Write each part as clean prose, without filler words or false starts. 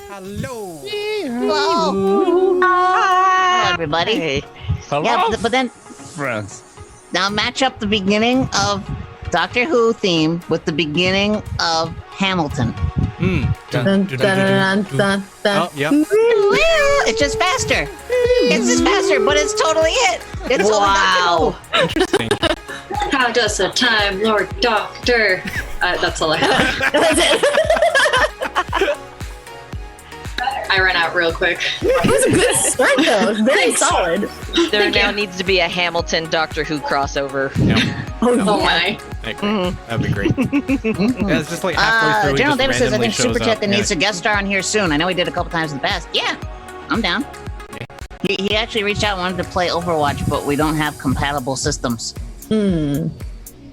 Hello. Hello. Hello, everybody. Hey. Hello, Yeah, but then friends. now match up the beginning of Doctor Who theme with the beginning of Hamilton. Dun, dun, dun, dun, dun. Oh, yep. It's just faster. It's just faster, but it's totally it. It's Wow. Interesting. How does a Time Lord Doctor? That's all I have. That's it. I ran out real quick. It was a good start, though. It was very solid. There Thank now you. needs to be a Hamilton Doctor Who crossover. Oh my. That'd be great. Yeah, it's just like halfway through. he General just Davis says, I randomly think Super shows Chat up. that needs a guest star on here soon. I know he did a couple times in the past. Yeah, I'm down. He actually reached out and wanted to play Overwatch, but we don't have compatible systems. Hmm.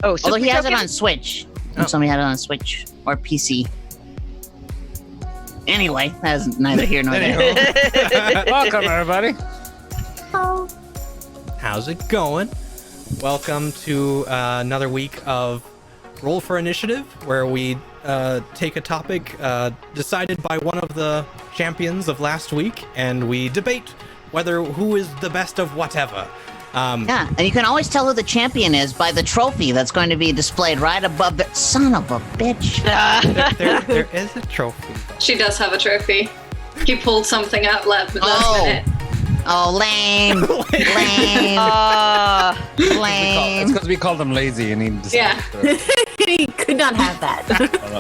Oh, so Although he has it on Switch. Oh. Somebody had it on Switch or PC. Anyway, that's neither here nor there. Welcome, everybody. How's it going? Welcome to another week of Roll for Initiative, where we take a topic decided by one of the champions of last week, and we debate who is the best of whatever. Yeah, and you can always tell who the champion is by the trophy that's going to be displayed right above the son of a bitch. There is a trophy. She does have a trophy. He pulled something out last minute. Oh, lame. Lame. It's Lame. because we called him lazy and he decided Yeah. He could not have that.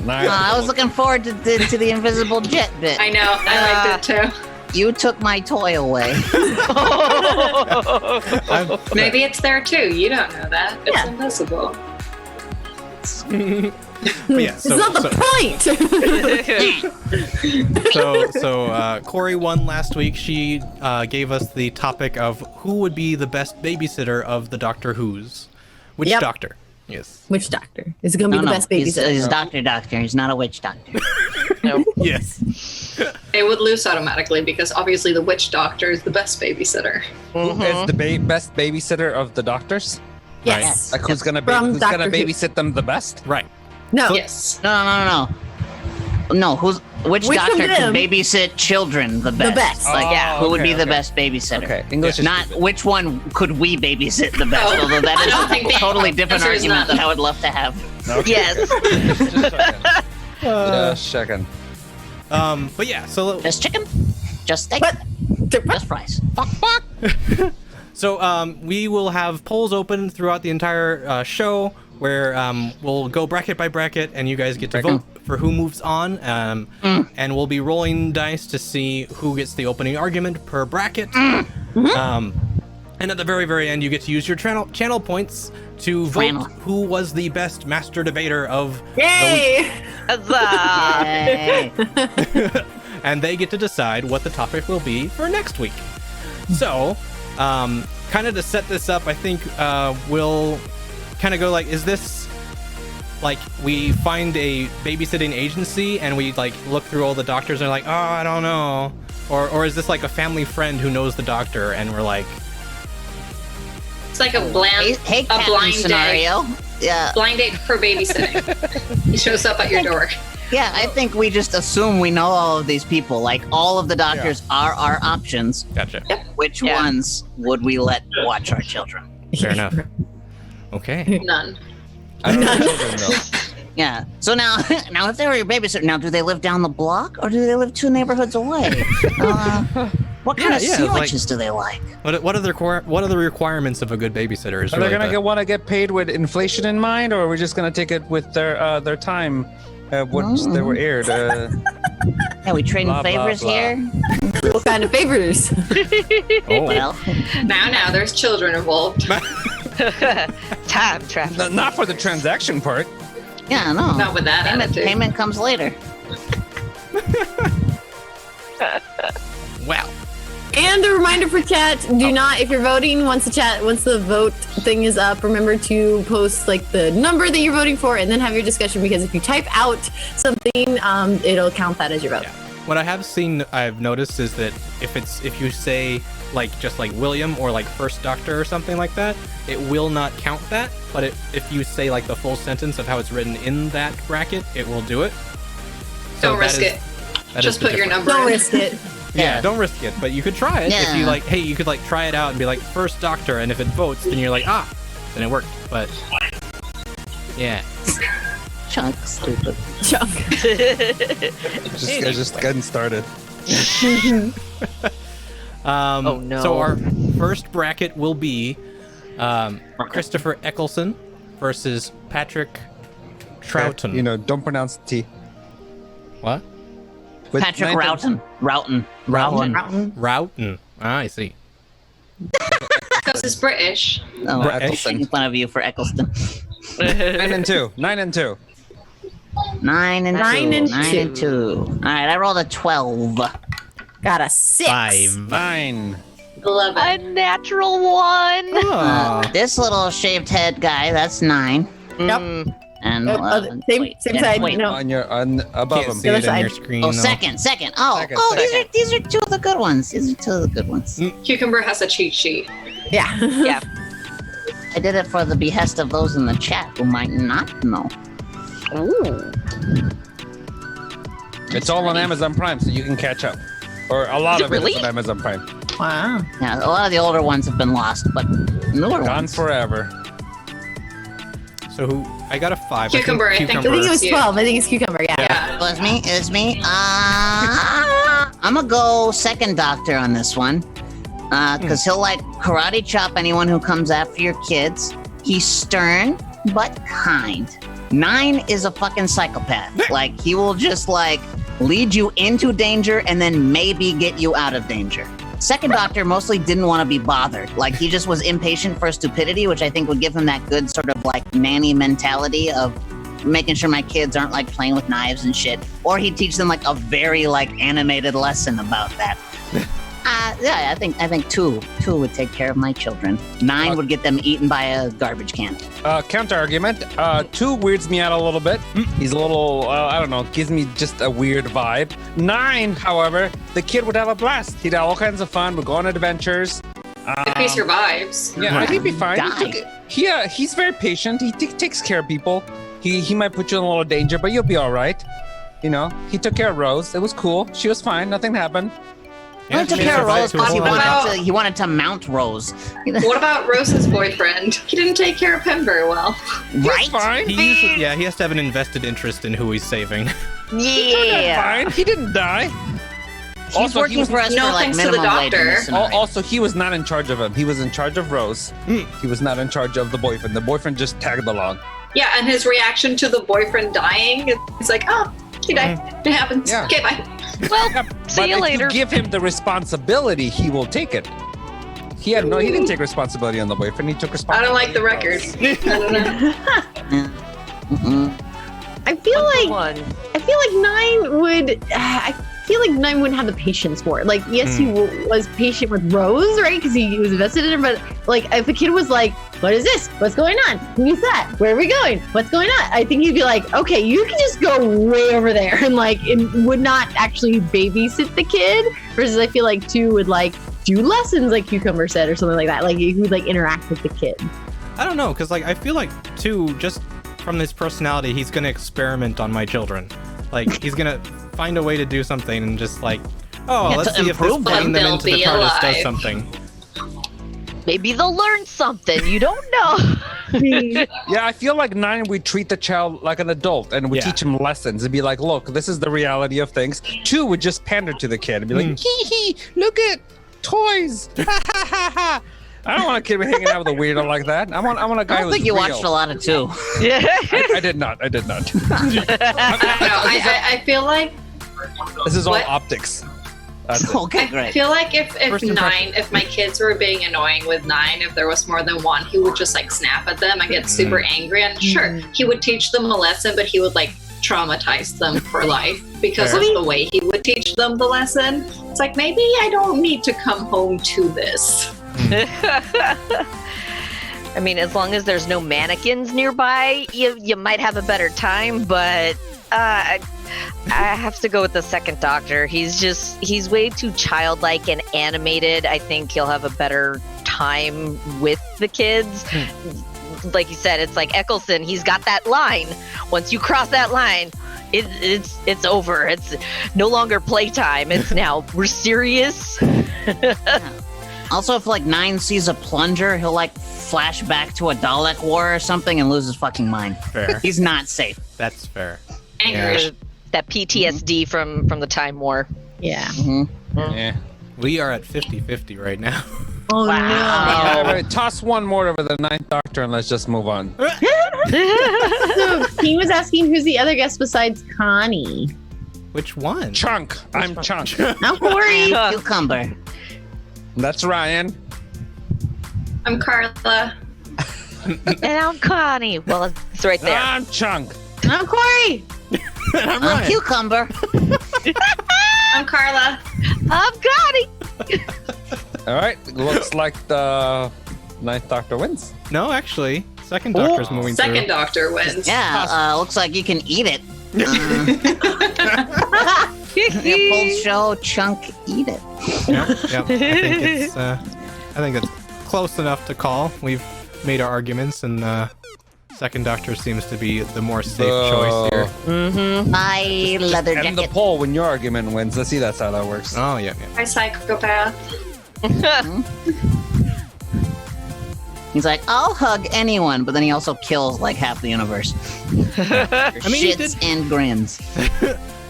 I was looking forward to the invisible jet bit. I know. I liked it too. You took my toy away. Maybe it's there too. You don't know that. It's Yeah. invisible. But yeah, It's not the point. So Corey won last week. She gave us the topic of who would be the best babysitter of the Doctor Who's. Which Yep. doctor? Yes. Which doctor is going to be the best He's babysitter? doctor. He's not a witch doctor. Yes. It would lose automatically because obviously the witch doctor is the best babysitter. Who is the best babysitter of the doctors? Yes. Like who's gonna From who's gonna Doctor Who. babysit them the best? Right. No. Yes. No. Which Which doctor one of can them? babysit children the best? best. Like, Oh, who would okay, be the okay. best babysitter? Okay, English is Not which one could we babysit the best? Oh, Although that I don't is think a the totally different answer is argument none. that I would love to have. Yes. Just checking. But yeah, so Just chicken, just steak, What? just fries. So we will have polls open throughout the entire show where we'll go bracket by bracket and you guys get to vote for who moves on. And we'll be rolling dice to see who gets the opening argument per bracket. And at the very, very end, you get to use your channel points to vote Channel. who was the best master debater of Yay! Huzzah! Yay. and they get to decide what the topic will be for next week. So, kind of to set this up, I think we'll kind of go like, is this like we find a babysitting agency and we like look through all the doctors and are like, oh, I don't know, or is this like a family friend who knows the doctor and we're like, It's like a blind scenario. Yeah, blind date for babysitting. He shows up at your door. yeah. I think we just assume we know all of these people. Like all of the doctors are our options. gotcha, Which Yeah. ones would we let watch our children? fair enough. Okay. None. I don't know children though. Yeah. So now if they were your babysitter, now do they live down the block or do they live 2 neighborhoods away? What kind of Yeah, sandwiches do they like? What are the requirements of a good babysitter? Is Are they really gonna want to get paid with inflation in mind, or are we just gonna take it with their time, which they were aired? Yeah, we trading Blah, blah, favors blah. here. What kind of favors? Oh, Well, Now, there's children involved. Time travel. Not for the transaction part. yeah, no. Not with that attitude. Payment comes later. well. And a reminder for chat: do not, if you're voting, once the vote thing is up, remember to post like the number that you're voting for, and then have your discussion. Because if you type out something, it'll count that as your vote. Yeah. What I've noticed is that if you say like just like William or like First Doctor or something like that, it will not count that. But if you say like the full sentence of how it's written in that bracket, it will do it. So Don't risk it. Just put your number. Don't in. risk it. Yeah, don't risk it. But you could try it if you Yeah. like. Hey, you could like try it out and be like First Doctor, and if it votes, then you're like then it worked. But yeah. Chunk, stupid. Chuck. Just getting started. Oh, no. So our first bracket will be Christopher Eccleston versus Patrick Troughton. You know, don't pronounce the T. What? With Patrick 9th Roughton. Roughton. I see. Because it's British. Oh, British. making fun of you for Eccleston. 9 and 2. 9 and 2. 9 and 2. 9 and 2. All right, I rolled a 12. Got a 6. 5. 9. 11. A natural one. Oh. This little shaved head guy, that's 9. Yep. And 11. Same Wait, same and side. wait. No. Above Can't him. see it other on your side. screen. Oh, though. second. Second, These are 2 of the good ones. These are 2 of the good ones. Cucumber has a cheat sheet. Yeah. Yeah. I did it for the behest of those in the chat who might not know. Ooh. It's all on Amazon Prime, so you can catch up. Or a lot Is it of it really? is on Amazon Prime. Wow. Yeah, a lot of the older ones have been lost, but newer Gone ones. forever. So I got a 5. Cucumber, I think I think it was Yeah. 12. I think it's cucumber. Yeah. Yeah. It was me. I'm gonna go second Doctor on this one. Because he'll like karate chop anyone who comes after your kids. He's stern, but kind. 9 is a fucking psychopath. Like, he will just like lead you into danger and then maybe get you out of danger. Second Doctor mostly didn't want to be bothered. Like, he just was impatient for stupidity, which I think would give him that good sort of like nanny mentality of making sure my kids aren't like playing with knives and shit. Or he'd teach them like a very like animated lesson about that. Yeah, I think 2 would take care of my children. 9 would get them eaten by a garbage can. Counter argument. 2 weirds me out a little bit. He's a little, I don't know, gives me just a weird vibe. 9, however, the kid would have a blast. He'd have all kinds of fun. We'd go on adventures. If he survives. Yeah, I think he'd be fine. Die. He's very patient. He takes care of people. He might put you in a little danger, but you'll be all right. You know, he took care of Rose. It was cool. She was fine. Nothing happened. He took she care of survived Rose to because a he wanted to mount Rose. What about Rose's boyfriend? He didn't take care of him very well. Right? Fine. He has to have an invested interest in who he's saving. Yeah. Fine. He didn't die. He's Also, he working was- for us No, for like thanks to the minimum wage in doctor. this scenario. Also, he was not in charge of him. He was in charge of Rose. He was not in charge of the boyfriend. The boyfriend just tagged along. Yeah, and his reaction to the boyfriend dying, it's like, oh, he died. It happens. Yeah. Okay, bye. Well, Yeah, see but you if later. you give him the responsibility, he will take it. He didn't take responsibility on the boyfriend. He took I responsibility. don't like the on record. Rose. I don't know. Mm-mm. I feel like One. 9 would. I feel like 9 wouldn't have the patience for it. Like, yes, he was patient with Rose, right? Because he was invested in her. But like, if a kid was like, "What is this? What's going on? Who's that? Where are we going? What's going on?" I think he'd be like, "Okay, you can just go way over there," and like, it would not actually babysit the kid. Versus, I feel like 2 would like do lessons, like Cucumber said, or something like that. Like, he would like interact with the kid. I don't know, because like I feel like 2, just from his personality, he's gonna experiment on my children. Like, he's gonna find a way to do something and just like, oh, Yeah, let's to see if this improve putting them them, into the they'll be TARDIS does alive. something. Maybe they'll learn something. You don't know. Yeah, I feel like 9 would treat the child like an adult and would Yeah. teach him lessons and be like, look, this is the reality of things. 2 would just pander to the kid and be like, hee hee, look at toys. Ha ha ha ha. I don't want a kid hanging out with a weirdo like that. I want a guy I don't who's think you real. watched a lot of 2. I did not. I don't know. I feel like This is all What? optics. That's it. Okay, I great. feel like if First 9, impression. if my kids were being annoying with 9, if there was more than one, he would just like snap at them and get super angry. And sure, he would teach them a lesson, but he would like traumatize them for life because Fair. of the way he would teach them the lesson. It's like, maybe I don't need to come home to this. I mean, as long as there's no mannequins nearby, you might have a better time, but I have to go with the second Doctor. He's way too childlike and animated. I think he'll have a better time with the kids. Like you said, it's like Eccleston. He's got that line. Once you cross that line, it's over. It's no longer playtime. It's now we're serious. Also, if like 9 sees a plunger, he'll like flash back to a Dalek war or something and lose his fucking mind. Fair. He's not safe. That's fair. Angry. That PTSD from the Time War. Yeah. Yeah. We are at 50-50 right now. Oh Wow. no. All right, toss one more over the Ninth Doctor and let's just move on. So he was asking who's the other guest besides Connie. Which one? Chunk. I'm Chunk. I'm Corey. Cucumber. That's Ryan. I'm Carla. And I'm Connie. Well, it's right there. I'm Chunk. I'm Corey. I'm Ryan. Cucumber. I'm Carla. I'm Connie. All right, looks like the Ninth Doctor wins. No, actually, second Doctor's moving Second through. Doctor wins. Yeah, looks like you can eat it. Full show, Chunk, eat it. Yep. I think it's close enough to call. We've made our arguments, and second Doctor seems to be the more safe choice here. My leather End the jacket. poll when your argument wins. Let's see that's how that works. Oh yeah. Hi, psychopath. He's like, I'll hug anyone, but then he also kills like half the universe. I mean, he Shits did. and grins.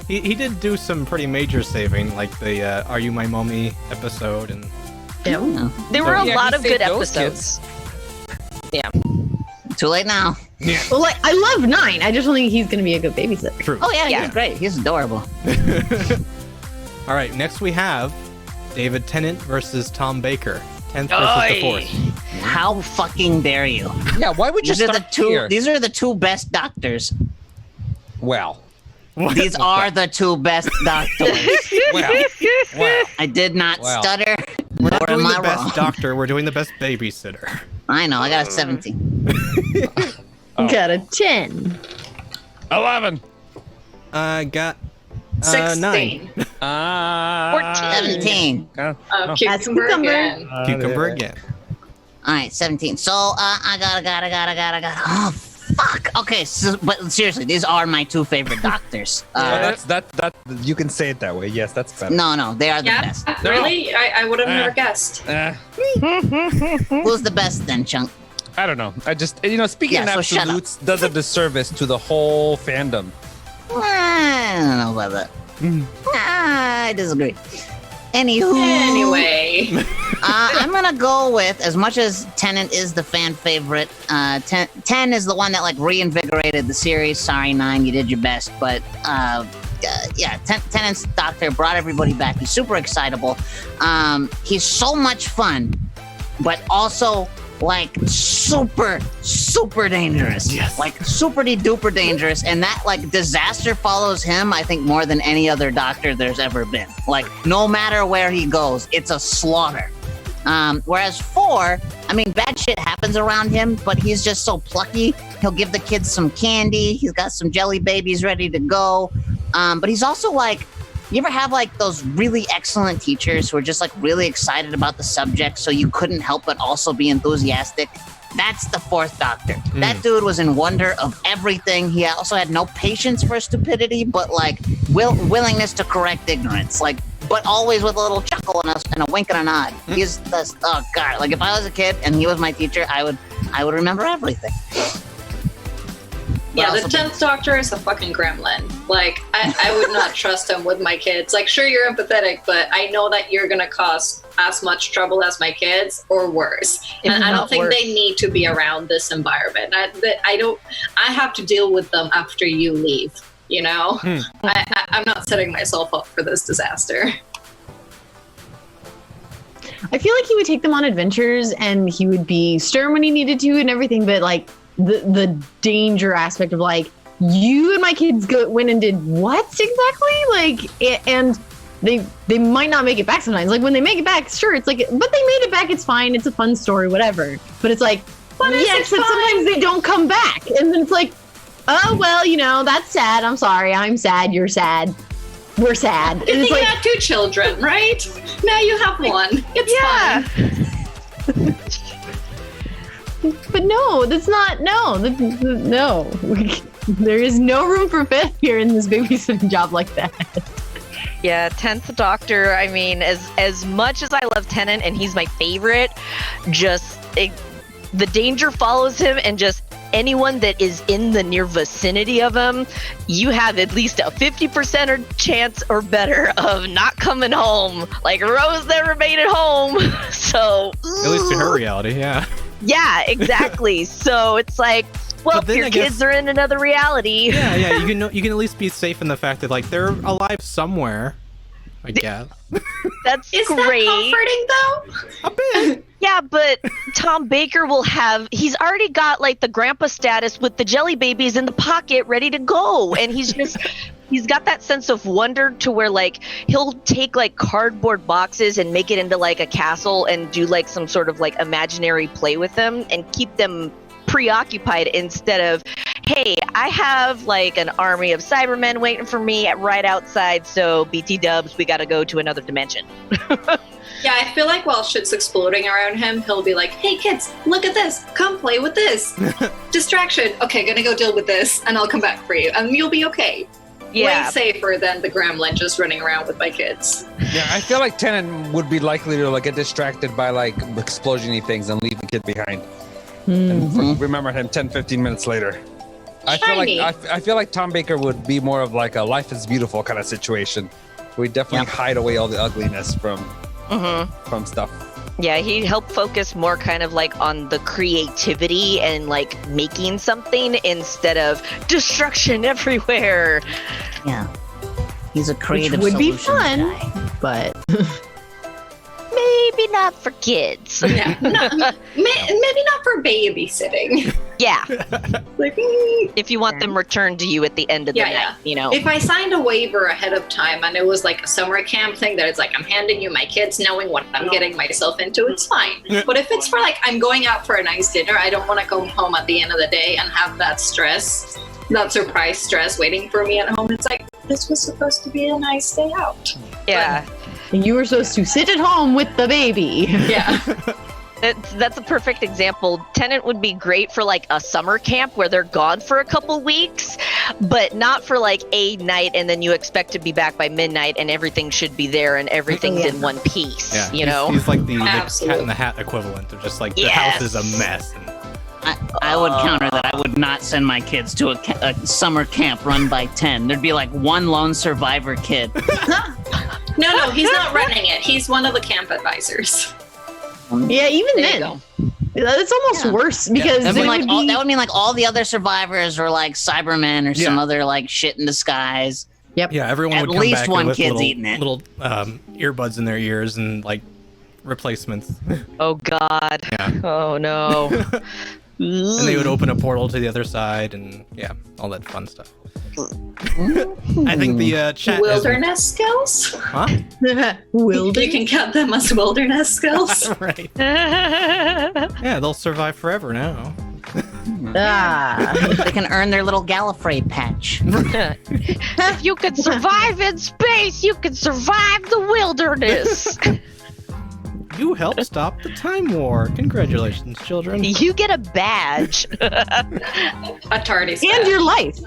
He did do some pretty major saving, like the "Are You My Mommy" episode, and There were a Yeah, lot he of good saved those episodes. Too late now. Well, like I love 9. I just don't think he's gonna be a good babysitter. true. Oh yeah, Yeah. he's great. He's adorable. All right, next we have David Tennant versus Tom Baker. 10th versus the 4th. How fucking dare you? Yeah, why would you These are start the two. here? These are the two best doctors. Well, These are the two best doctors. well. I did not Wow. stutter. We're not Nor doing am the I best wrong. doctor. We're doing the best babysitter. I know. I got a 17. Got a 10. 11. I got 16. 9. 17. Oh, That's cucumber cucumber. again. Cucumber again. All right, 17. So I got. Oh fuck. Okay, but seriously, these are my two favorite doctors. That you can say it that way. Yes, that's better. No, they are the Yeah, best. really? I would have never guessed. Who's the best then, Chunk? I don't know. I just speaking Yeah, in so shut up. absolutes does a disservice to the whole fandom. I don't know about that. I disagree. Anywho, Anyway, I'm gonna go with, as much as Tennant is the fan favorite, 10 is the one that like reinvigorated the series. Sorry, 9, you did your best, but yeah, Tennant's Doctor brought everybody back. He's super excitable. He's so much fun, but also like super dangerous. Yes. Like super duper dangerous, and that like disaster follows him, I think, more than any other Doctor there's ever been. Like no matter where he goes, it's a slaughter. Whereas 4, I mean, bad shit happens around him, but he's just so plucky. He'll give the kids some candy. He's got some jelly babies ready to go. But he's also like, you ever have like those really excellent teachers who are just like really excited about the subject, so you couldn't help but also be enthusiastic? That's the 4th Doctor. That dude was in wonder of everything. He also had no patience for stupidity, but like willingness to correct ignorance. Like, but always with a little chuckle and a wink and a nod. He's the oh god. Like if I was a kid and he was my teacher, I would remember everything. yeah, But the also- 10th Doctor is a fucking gremlin. Like, I would not trust him with my kids. Like, sure, you're empathetic, but I know that you're gonna cause as much trouble as my kids or worse. If And I don't not think worse. they need to be around this environment. I have to deal with them after you leave, you know? I'm not setting myself up for this disaster. I feel like he would take them on adventures and he would be stern when he needed to and everything, but like the danger aspect of like, you and my kids went and did what exactly? Like, and they might not make it back sometimes. Like when they make it back, sure, it's like, but they made it back. It's fine. It's a fun story, whatever. But it's like, yes, but sometimes they don't come back, and then it's like, oh well, that's sad. I'm sorry. I'm sad. You're sad. We're sad. You think you had 2 children, right? Now you have 1. It's fine. But no, that's not. No. There is no room for failure in this babysitting job like that. Yeah, 10th Doctor, I mean, as much as I love Tennant and he's my favorite, the danger follows him, and just anyone that is in the near vicinity of him, you have at least a 50% chance or better of not coming home. Like, Rose never made it home, so... At least in her reality, yeah. Yeah, exactly. So it's like, well, But then your I guess- kids are in another reality. Yeah, you can at least be safe in the fact that like they're alive somewhere, I guess. That's Is great. that comforting, though? A bit. Yeah, but Tom Baker he's already got like the grandpa status with the jelly babies in the pocket ready to go. And he's got that sense of wonder to where like he'll take like cardboard boxes and make it into like a castle and do like some sort of like imaginary play with them and keep them preoccupied instead of, hey, I have like an army of Cybermen waiting for me right outside, so BT dubs, we gotta go to another dimension. Yeah, I feel like while shit's exploding around him, he'll be like, hey kids, look at this. Come play with this. Distraction. Okay, gonna go deal with this, and I'll come back for you. And you'll be okay. Yeah. Way safer than the gremlin just running around with my kids. Yeah, I feel like Tennant would be likely to like get distracted by like explosion-y things and leave the kid behind. And remember him 10, 15 minutes later. I feel like Tom Baker would be more of like a Life is Beautiful kind of situation. We definitely hide away all the ugliness from stuff. Yeah, he'd help focus more kind of like on the creativity and like making something instead of destruction everywhere. Yeah. He's a creative would be solutions fun. guy. But Maybe not for kids. Yeah, maybe not for babysitting. Yeah, Like, if you want them returned to you at the end of the Yeah, night, if I signed a waiver ahead of time and it was like a summer camp thing that it's like I'm handing you my kids knowing what I'm getting myself into, it's fine. But if it's for like I'm going out for a nice dinner, I don't want to go home at the end of the day and have that stress, that surprise stress waiting for me at home. It's like, this was supposed to be a nice day out. yeah. you were supposed to sit at home with the baby. Yeah. That's a perfect example. Tennant would be great for like a summer camp where they're gone for a couple weeks, but not for like a night and then you expect to be back by midnight and everything should be there and everything's in one piece, Yeah, he's like the Cat Absolutely. in the Hat equivalent of just like the Yes. house is a mess. And I would counter that. I would not send my kids to a summer camp run by 10. There'd be like one lone survivor kid. No, he's not running it. He's one of the camp advisors. Yeah, even There then, you go. it's almost Yeah. worse because That they would mean like all the other survivors are like Cybermen or some Yeah. other like shit in disguise. yeah, everyone At would come least back one with kid's little, eating it. little earbuds in their ears and like replacements. Oh God. Yeah. Oh no. And they would open a portal to the other side and yeah, all that fun stuff. I think the chat Wilderness skills? Huh? Wilder. You can count them as wilderness skills. Right. Yeah, they'll survive forever now. They can earn their little Gallifrey patch. If you could survive in space, you can survive the wilderness. You helped stop the time war. Congratulations, children. You get a badge. A TARDIS and badge. your life.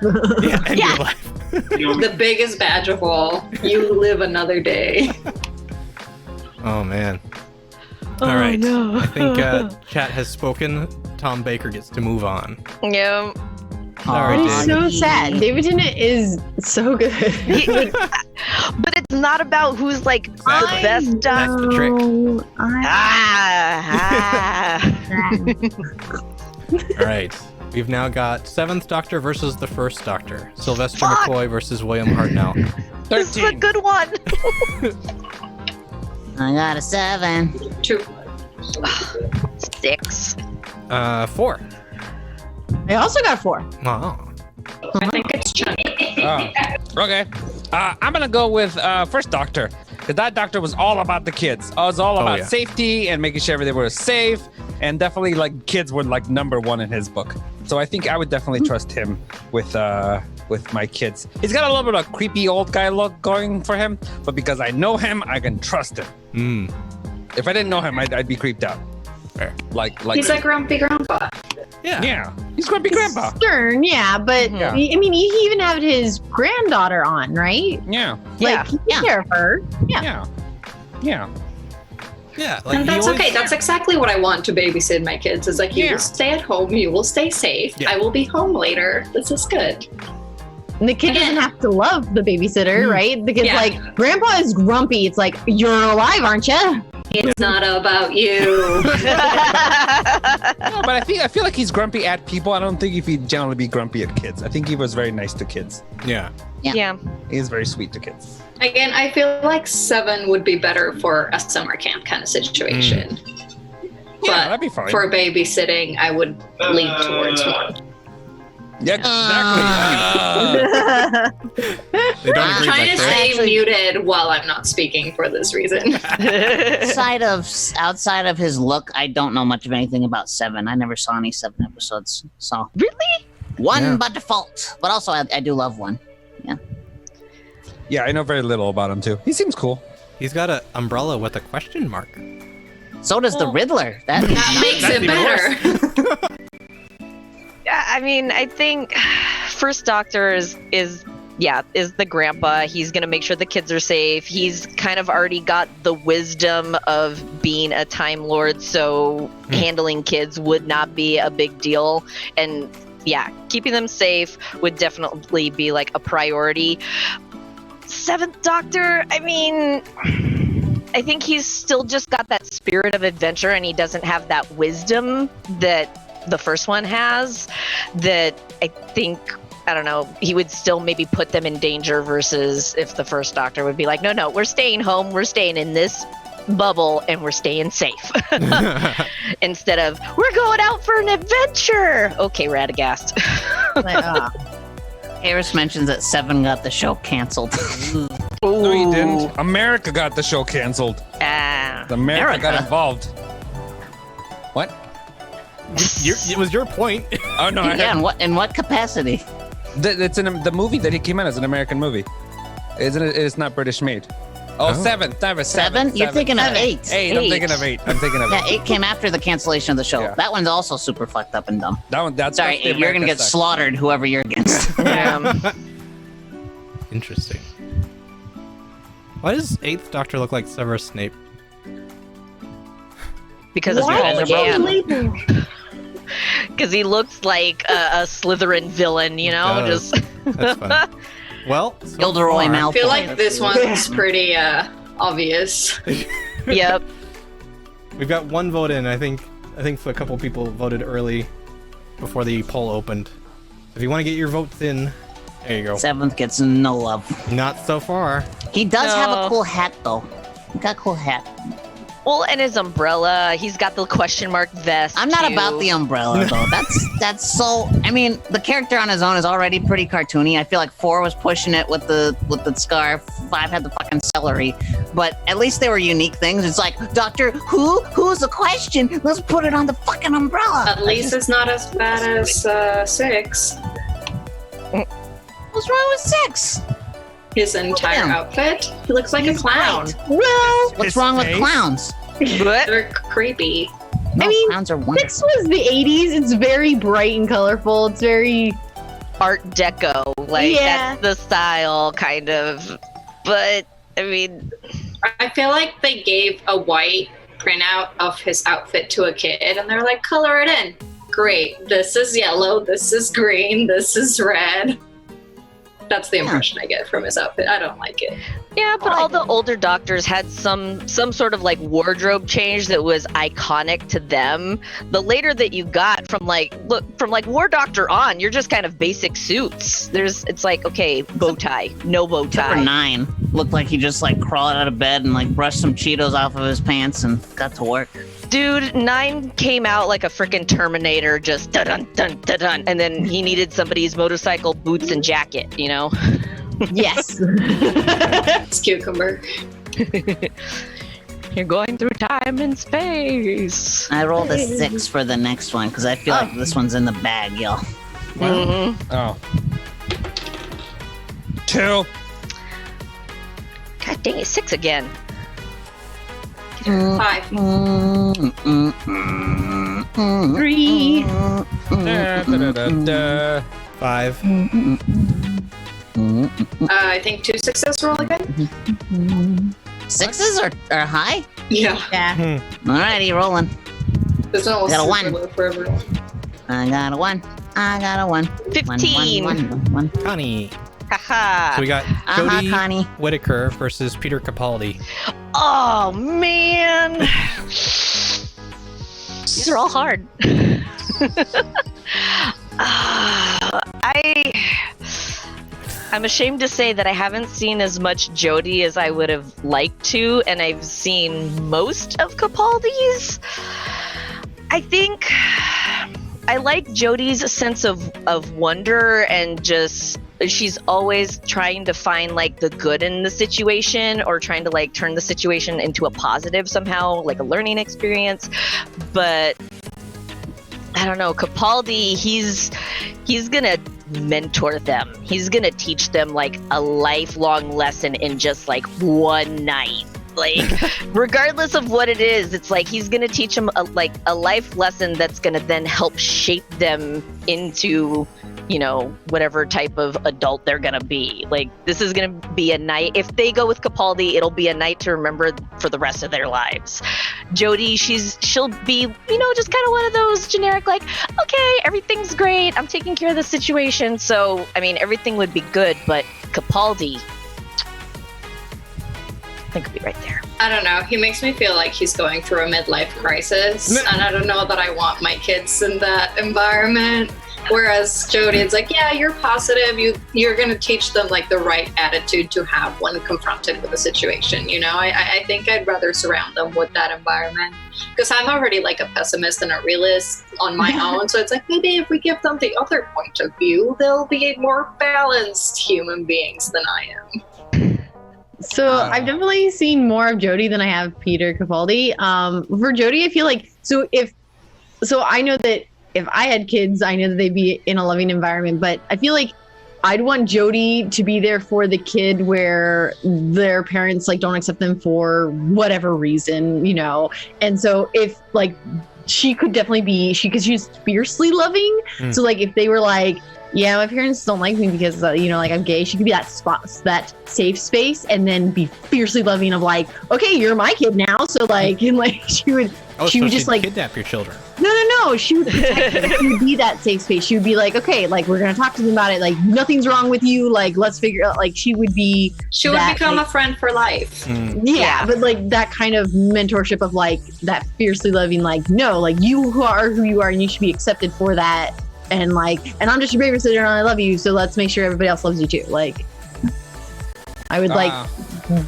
Yeah, and Yeah. your life. The biggest badge of all. You live another day. Oh man. All right. no. I think chat has spoken. Tom Baker gets to move on. Yeah. Sorry, It's David. so sad. David Tennant is so good. But it's not about who's like Exactly. the best That's the trick. All right. We've now got 7th Doctor versus the 1st Doctor. Sylvester Fuck. McCoy versus William Hartnell. This is a good one. I got a 7. 2. 6. 4. I also got 4. Oh. I think it's chunky. Okay. I'm gonna go with 1st Doctor. Because that doctor was all about the kids. It was all about yeah. safety and making sure everything was safe. And definitely, like, kids were like number one in his book. So I think I would definitely trust him with my kids. He's got a little bit of a creepy old guy look going for him, but because I know him, I can trust him. Mm. If I didn't know him, I'd be creeped out. Fair. Like He's a grumpy grandpa. Yeah. he's grumpy grandpa. Stern, yeah, but Yeah. I mean, he even had his granddaughter on, right? Yeah, Like, he took care of her. Yeah. yeah. Yeah. Like, And he that's always- okay. That's exactly what I want to babysit my kids. Is like, you Yeah. will stay at home, you will stay safe. Yeah. I will be home later. This is good. And the kid doesn't have to love the babysitter, right? Because, Yeah. like, grandpa is grumpy. It's like, you're alive, aren't you? It's not about you. No, but I feel like he's grumpy at people. I don't think if he'd generally be grumpy at kids. I think he was very nice to kids. Yeah. Yeah. He's very sweet to kids. Again, I feel like 7 would be better for a summer camp kind of situation. Yeah, But that'd be fine. for babysitting, I would lean towards 1. Yeah, exactly. They don't I'm agree Trying back to there. stay Actually- muted while I'm not speaking for this reason. outside of his look, I don't know much of anything about 7. I never saw any 7 episodes. So Really? one Yeah. by default, but also I do love 1. Yeah, I know very little about him too. He seems cool. He's got an umbrella with a question mark. So does the Riddler. That That makes That's it even better. Yeah, I mean, I think first doctor is the grandpa. He's gonna make sure the kids are safe. He's kind of already got the wisdom of being a Time Lord, so handling kids would not be a big deal. And yeah, keeping them safe would definitely be like a priority. 7th Doctor, I mean, I think he's still just got that spirit of adventure, and he doesn't have that wisdom that the first one has. That I think, I don't know, he would still maybe put them in danger versus if the first Doctor would be like, no, we're staying home, we're staying in this bubble, and we're staying safe. Instead of, we're going out for an adventure. Okay, Radagast. Harris mentions that 7 got the show canceled. No, he didn't. America got the show canceled. Ah. America got America? involved. What? It was your point. Oh no, Yeah, in what capacity? it's in the movie that he came in as an American movie. Isn't it? It's not British made. Oh, Oh. 7. Seven? You're thinking of 8. 8. I'm thinking of 8. I'm thinking of Yeah, 8. 8 came after the cancellation of the show. Yeah. That one's also super fucked up and dumb. That one. That's Sorry, that's the you're gonna America get section. slaughtered, whoever you're against. Yeah. Interesting. Why does 8th Doctor look like Severus Snape? Because it's Why older is it man. labeled? Because he looks like a Slytherin villain, you know? does. Just That's fun. Well, so Gilderoy far- Malfoy. I feel like this one's pretty obvious. yep. We've got one vote in. I think a couple people voted early before the poll opened. If you want to get your votes in, there you go. 7th gets no love. Not so far. He does have No. a cool hat, though. He got a cool hat. Well, and his umbrella. He's got the question mark vest. I'm not too. about the umbrella, though. That's so. I mean, the character on his own is already pretty cartoony. I feel like 4 was pushing it with the scarf. 5 had the fucking celery, but at least they were unique things. It's like Doctor Who's the question? Let's put it on the fucking umbrella. At least it's not as bad as 6. What's wrong with 6? His entire him. outfit. He looks like a clown. Well, what's His wrong with face? clowns? What? They're creepy. No, I mean, clowns are wonderful. 6 was the 80s. It's very bright and colorful. It's very. Art Deco. Like, Yeah. that's the style, kind of. But, I mean, I feel like they gave a white printout of his outfit to a kid and they're like, color it in. Great. This is yellow. This is green. This is red. That's the impression I get from his outfit. I don't like it. yeah, but all the older doctors had some sort of like wardrobe change that was iconic to them. The later that you got from like War Doctor on, you're just kind of basic suits. It's like, okay, bow tie, no bow Number tie. 9 looked like he just like crawled out of bed and like brushed some Cheetos off of his pants and got to work. Dude, 9 came out like a freaking Terminator, just dun dun dun dun, and then he needed somebody's motorcycle boots and jacket, you know? Yes. It's cucumber. You're going through time and space. I rolled a 6 for the next one because I feel like this one's in the bag, y'all. Mhm. Oh. 2. God dang it, 6 again. 5. 3. Da, da, da, da, da. 5. I think 2 success roll again. 6s are high? Yeah. Yeah. Alrighty, rolling. This one was Got a super 1. low for everyone. I got a 1. I got a 1. 15. 1. Connie. Haha. So we got Uh-huh, Jody Connie. Whitaker versus Peter Capaldi. Oh man. These are all hard. I'm ashamed to say that I haven't seen as much Jody as I would have liked to, and I've seen most of Capaldi's. I think I like Jody's sense of wonder, and just she's always trying to find like the good in the situation, or trying to like turn the situation into a positive somehow, like a learning experience. But I don't know, Capaldi, he's gonna mentor them. He's gonna teach them like a lifelong lesson in just like one night. Like, regardless of what it is, it's like he's gonna teach them a life lesson that's gonna then help shape them into, you know, whatever type of adult they're gonna be. Like, this is gonna be a night. If they go with Capaldi, it'll be a night to remember for the rest of their lives. Jody, she'll be, you know, just kind of one of those generic, like, okay, everything's great, I'm taking care of the situation. So, I mean, everything would be good, but Capaldi, I think would be right there. I don't know. He makes me feel like he's going through a midlife crisis, and I don't know that I want my kids in that environment. Whereas Jody, it's like, yeah, you're positive. You're going to teach them like the right attitude to have when confronted with a situation. You know, I think I'd rather surround them with that environment, because I'm already like a pessimist and a realist on my own. So it's like, maybe if we give them the other point of view, they'll be more balanced human beings than I am. So I've definitely seen more of Jody than I have Peter Capaldi. For Jody, I feel like so I know that if I had kids, I know that they'd be in a loving environment, but I feel like I'd want Jody to be there for the kid where their parents like don't accept them for whatever reason, you know. And so if like she could definitely be because she's fiercely loving. So like if they were like, yeah, my parents don't like me because you know, like I'm gay, she could be that that safe space, and then be fiercely loving of like, okay, you're my kid now, so like, and like she would just like kidnap your children. No, she would protect them. She would be that safe space. She would be like, okay, like we're gonna talk to them about it, like nothing's wrong with you, like let's figure out, like she would become a friend for life. Yeah, but like that kind of mentorship of like that fiercely loving, like, no, like you are who you are and you should be accepted for that. And like, and I'm just your babysitter and I love you, so let's make sure everybody else loves you too. Like, I would like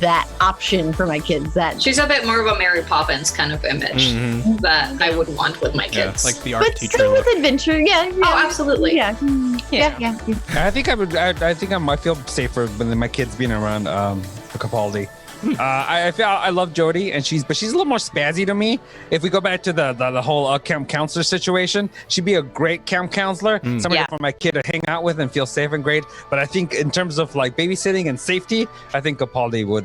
that option for my kids. That she's a bit more of a Mary Poppins kind of image that I would want with my kids. Yeah, like the art but teacher. still with adventure, yeah. Oh, absolutely. Yeah. I think I might feel safer when my kids being around Capaldi. I love Jody, and she's a little more spazzy to me. If we go back to the whole camp counselor situation, she'd be a great camp counselor, somebody for my kid to hang out with and feel safe and great. But I think in terms of like babysitting and safety, I think Capaldi would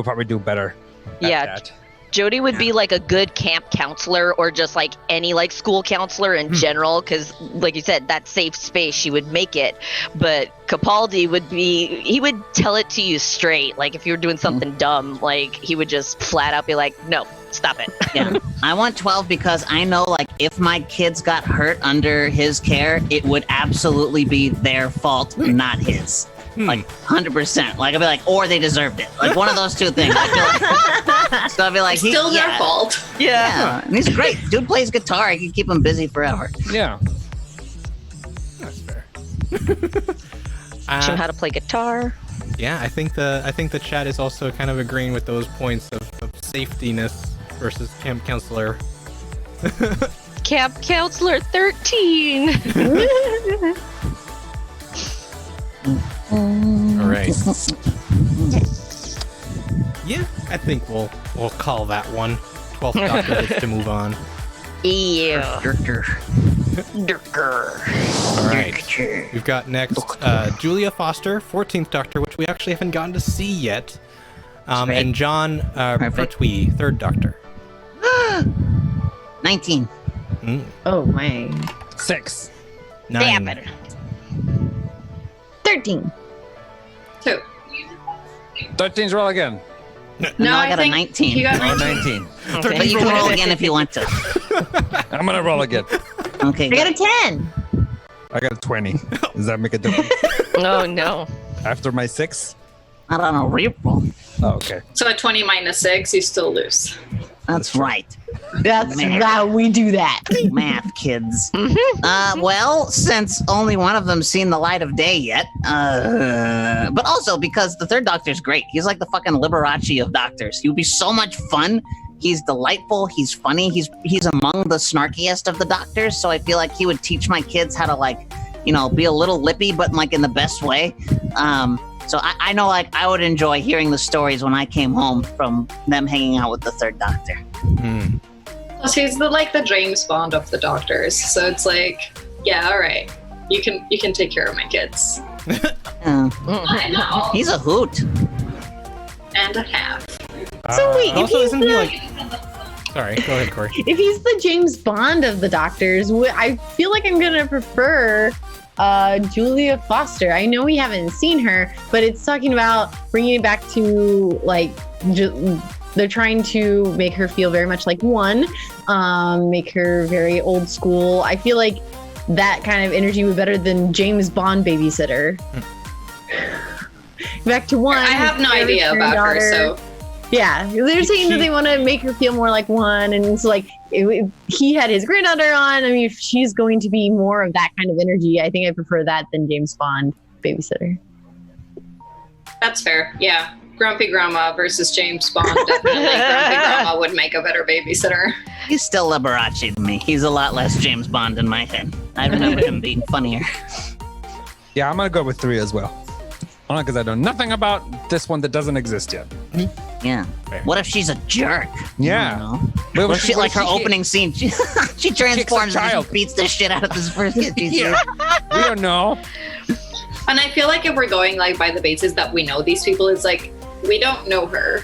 probably do better. At that. Jody would be like a good camp counselor, or just like any like school counselor in general, because like you said, that safe space, she would make it. But Capaldi he would tell it to you straight. Like if you were doing something dumb, like he would just flat out be like, no, stop it. Yeah, I want 12 because I know like if my kids got hurt under his care, it would absolutely be their fault, not his. Like 100%. Like I'd be like, or they deserved it. Like one of those two things. I feel like, so I'd be like, It's still their fault. Yeah, and he's great. Dude plays guitar. He can keep him busy forever. Yeah. That's fair. Teach him how to play guitar. Yeah, I think the chat is also kind of agreeing with those points of safetyness versus camp counselor. Camp counselor 13. All right. Yeah, I think we'll call that one. 12th Doctor gets to move on. Ew. All right. We've got next Julia Foster, 14th Doctor, which we actually haven't gotten to see yet. And John Pertwee, 3rd Doctor. 19. Oh my. 6. 9. Damn it. 13. 2. 13's roll again. No, I got a think 19. You got Oh, 19. 19. But you can roll again if you want to. I'm gonna roll again. Okay. I got a 10. I got a 20. Does that make a difference? Oh no. After my 6? I don't know. Reroll. Oh, okay. So at 20 minus 6, you still lose. That's right. That's Man. how we do that. Math, kids. Well, since only one of them's seen the light of day yet, but also because the 3rd Doctor's great. He's like the fucking Liberace of doctors. He would be so much fun. He's delightful. He's funny. He's among the snarkiest of the doctors. So I feel like he would teach my kids how to, like, you know, be a little lippy, but like in the best way. So I know, like, I would enjoy hearing the stories when I came home from them hanging out with the 3rd Doctor. Plus, he's the James Bond of the doctors. So it's like, yeah, all right. You can take care of my kids. I know. He's a hoot. And a half. So wait, if Also, he's isn't the, he like... Sorry, go ahead, Corey. if he's the James Bond of the doctors, I feel like I'm gonna prefer Julia Foster. I know we haven't seen her, but it's talking about bringing it back to like they're trying to make her feel very much like one, make her very old school. I feel like that kind of energy would be better than James Bond babysitter. Back to one. I have no idea about her, so Yeah, they're saying that they want to make her feel more like one, and it's like if he had his granddaughter on. I mean, if she's going to be more of that kind of energy, I think I prefer that than James Bond babysitter. that's fair. Yeah. Grumpy Grandma versus James Bond. Definitely Grumpy Grandma would make a better babysitter. He's still Liberace to me. He's a lot less James Bond in my head. I've never him being funnier. Yeah, I'm gonna go with 3 as well. Only because I know nothing about this one that doesn't exist yet. Yeah. Fair. What if she's a jerk? Yeah. I don't know. But What if she, like her opening scene, she transforms and child. just beats the shit out of this first kid. Yeah. We don't know. And I feel like if we're going like by the basis that we know these people, it's like we don't know her.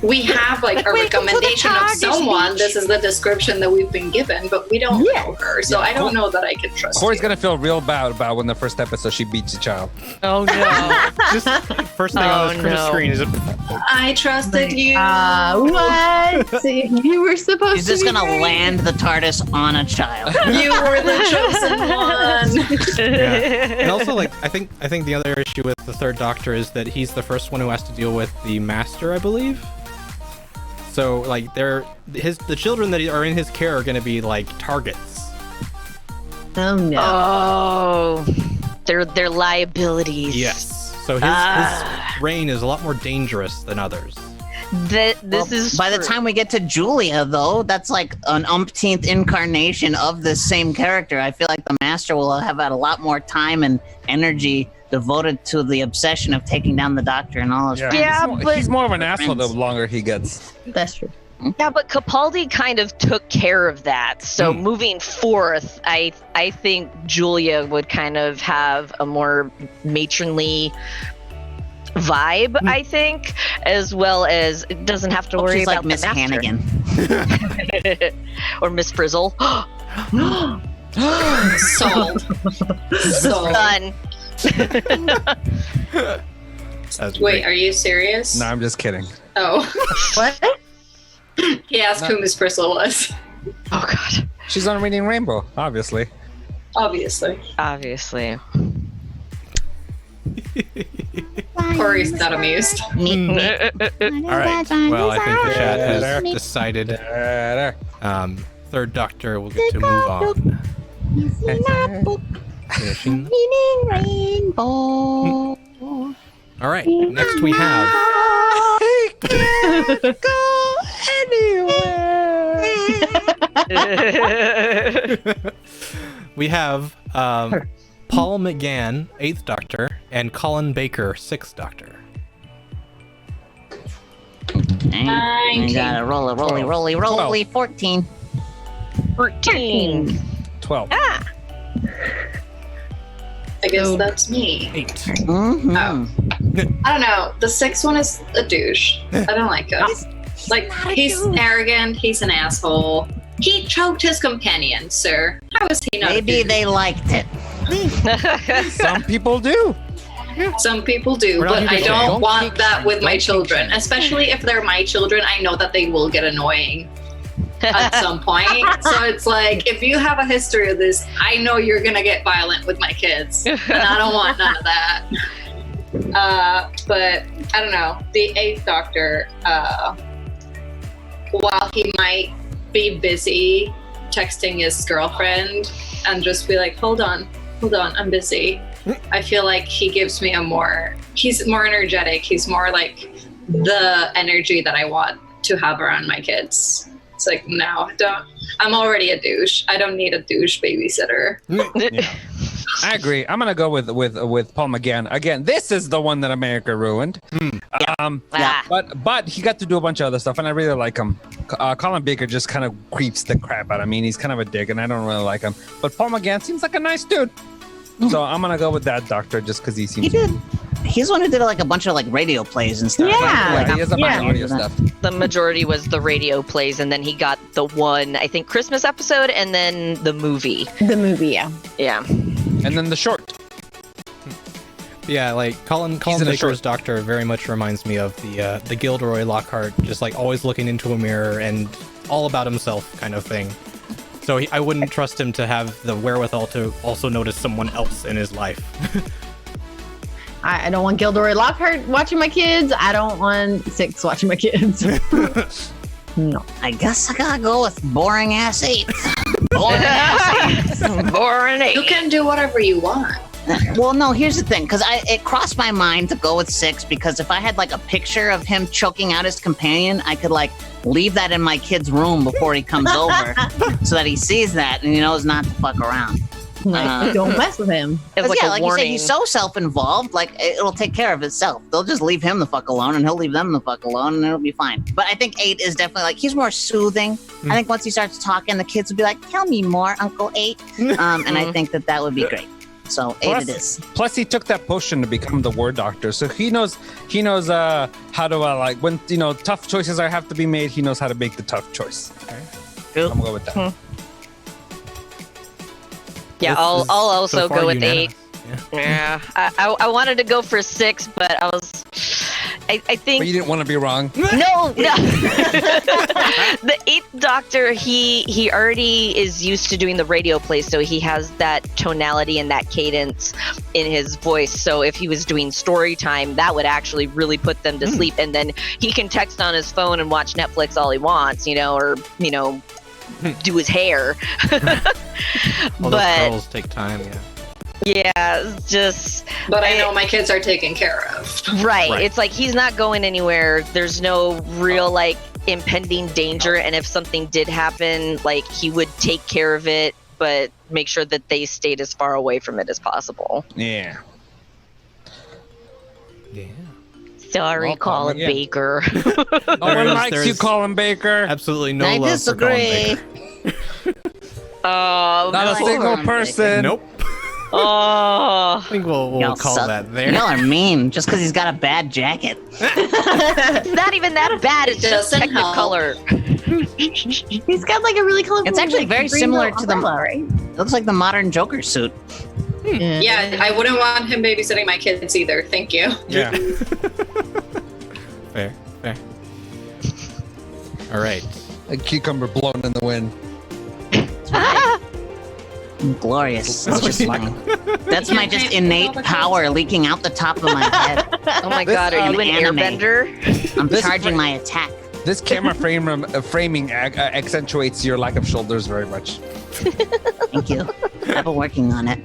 We have like a Welcome to the recommendation of target someone. speech. This is the description that we've been given, but we don't Yeah. know her. So I don't know that I can trust Corey's you. gonna feel real bad about when the first episode she beats a child. Oh no. Just first thing on the no. screen is I trusted you. What? You were supposed She's to just be gonna very- land the TARDIS on a child. You were the chosen one. yeah. And also, like, I think the other issue with the 3rd Doctor is that he's the first one who has to deal with the Master, I believe. So, like, the children that are in his care are going to be like targets. Oh no. Oh, they're liabilities. Yes. So his reign is a lot more dangerous than others. This is By the true. time we get to Julia, though, that's like an umpteenth incarnation of this same character. I feel like the Master will have had a lot more time and energy devoted to the obsession of taking down the Doctor and all his friends. Yeah, he's more of an Friends. asshole the longer he gets. That's true. Yeah, but Capaldi kind of took care of that. So moving forth, I think Julia would kind of have a more matronly vibe, I think, as well as it doesn't have to Hope worry she's about like Miss the Master. Hannigan. Or Miss Frizzle. Sold. Sold. Done. That's Wait, great. are you serious? No, I'm just kidding. Oh, What? he asked who Miss Bristle was. Oh God. She's on Reading Rainbow, obviously. Obviously. Obviously. Corey's not amused. Meet me. All right. Well, I think the chat has decided. There. 3rd Doctor will get to move on. Finishing. Rainbow. All right. Next we have Go anywhere. we have Paul McGann, 8th Doctor, and Colin Baker, 6th Doctor. Okay. I got a roll, 14. 14. 12. Ah. I guess that's me. 8. Mm-hmm. I don't know. The 6th one is a douche. I don't like him. Like, he's arrogant. He's an asshole. He choked his companion, sir. How is he not? Maybe they liked it. Some people do. Some people do, We're not but here I to don't shame. want that with my Don't children. Especially if they're my children, I know that they will get annoying at some point. So it's like, if you have a history of this, I know you're gonna get violent with my kids, and I don't want none of that. But I don't know. The 8th Doctor, while he might be busy texting his girlfriend and just be like, hold on, I'm busy. I feel like he gives me he's more energetic. He's more like the energy that I want to have around my kids. It's like, no, I'm already a douche. I don't need a douche babysitter. Yeah. I agree. I'm gonna go with Paul McGann again. This is the one that America ruined. Ah. But he got to do a bunch of other stuff, and I really like him. Colin Baker just kind of creeps the crap out of me. He's kind of a dick, and I don't really like him. But Paul McGann seems like a nice dude, so I'm gonna go with that doctor just because he seems. He did. He's the one who did like a bunch of like radio plays and stuff. Yeah. Like, Yeah, he has a bunch of Yeah. audio stuff. The majority was the radio plays, and then he got the one, I think, Christmas episode, and then the movie. The movie, yeah. Yeah. And then the short. Yeah, like Colin in a Baker's short. doctor very much reminds me of the Gilderoy Lockhart, just like always looking into a mirror and all about himself kind of thing. So I wouldn't trust him to have the wherewithal to also notice someone else in his life. I don't want Gilderoy Lockhart watching my kids. I don't want Six watching my kids. No. I guess I gotta go with boring ass 8. Boring. You can do whatever you want. Well, no, here's the thing, because it crossed my mind to go with 6 because if I had like a picture of him choking out his companion, I could like leave that in my kid's room before he comes over so that he sees that and he knows not to fuck around. Like, don't mess with him. It's like yeah, a like you warning. said, he's so self-involved, like it'll take care of itself. They'll just leave him the fuck alone and he'll leave them the fuck alone and it'll be fine. But I think 8 is definitely like, he's more soothing. I think once he starts talking, the kids will be like, tell me more, Uncle 8. And I think that would be great. So 8 it is. Plus, he took that potion to become the Word Doctor, so he knows how to like when tough choices have to be made. He knows how to make the tough choice. True. I'm gonna go with that. Yeah, This I'll is also so far go with unanimous. 8. Yeah, I wanted to go for 6, but I think But you didn't want to be wrong. no. The 8th Doctor, he already is used to doing the radio plays, so he has that tonality and that cadence in his voice. So if he was doing story time, that would actually really put them to sleep. And then he can text on his phone and watch Netflix all he wants, or do his hair. All those But girls take time, yeah. yeah, just But I know my kids are taken care of. right. Right. It's like he's not going anywhere. There's no real like impending danger, and if something did happen, like he would take care of it, but make sure that they stayed as far away from it as possible. Yeah. Yeah. Sorry, Well, Colin yeah. Baker. No one There likes is- you, Colin Baker. Absolutely no I love for Colin disagree. Baker. Oh, Not a like single Colin Baker. person. Nope. oh. I think we'll Y'all call suck. that there. Y'all are mean just because he's got a bad jacket. It's not even that bad. It's just Doesn't help. Technicolor. He's got like a really colorful. It's actually like, very rainbow similar to the- umbrella, right? It looks like the modern Joker suit. Yeah, I wouldn't want him babysitting my kids either. Thank you. Yeah. Fair. All right. A cucumber blown in the wind. Glorious. That's That's, just that's my just innate power leaking out the top of my head. Oh my This, god, are you an anime. airbender? I'm This charging fr- my attack. This camera framing accentuates your lack of shoulders very much. Thank you. I've been working on it.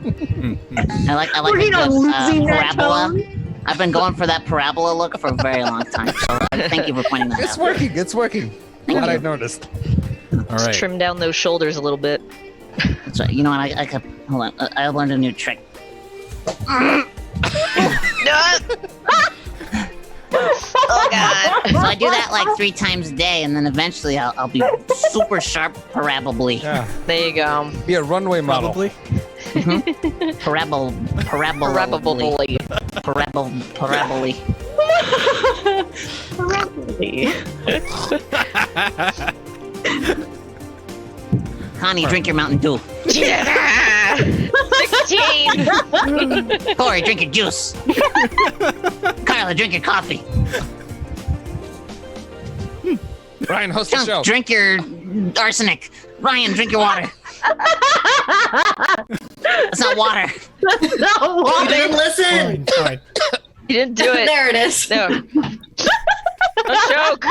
I like Working on losing that parabola. tone. I've been going for that parabola look for a very long time. So thank you for pointing that It's out. working. It's working. Thank Glad you. I noticed. All right. Trim down those shoulders a little bit. That's right. You know what? I could hold on. I learned a new trick. Oh God. So I do that like 3 times a day, and then eventually I'll be super sharp parably. Yeah, There you go. Be a runway model. probably. Parably. Parably. Connie, drink your Mountain Dew. Yeah. 16. Corey, drink your juice. Carla, drink your coffee. Ryan, host the show. Chunk, drink your arsenic. Ryan, drink your water. That's not water. You didn't listen. Fine. You didn't do it. There it is. No. Don't choke.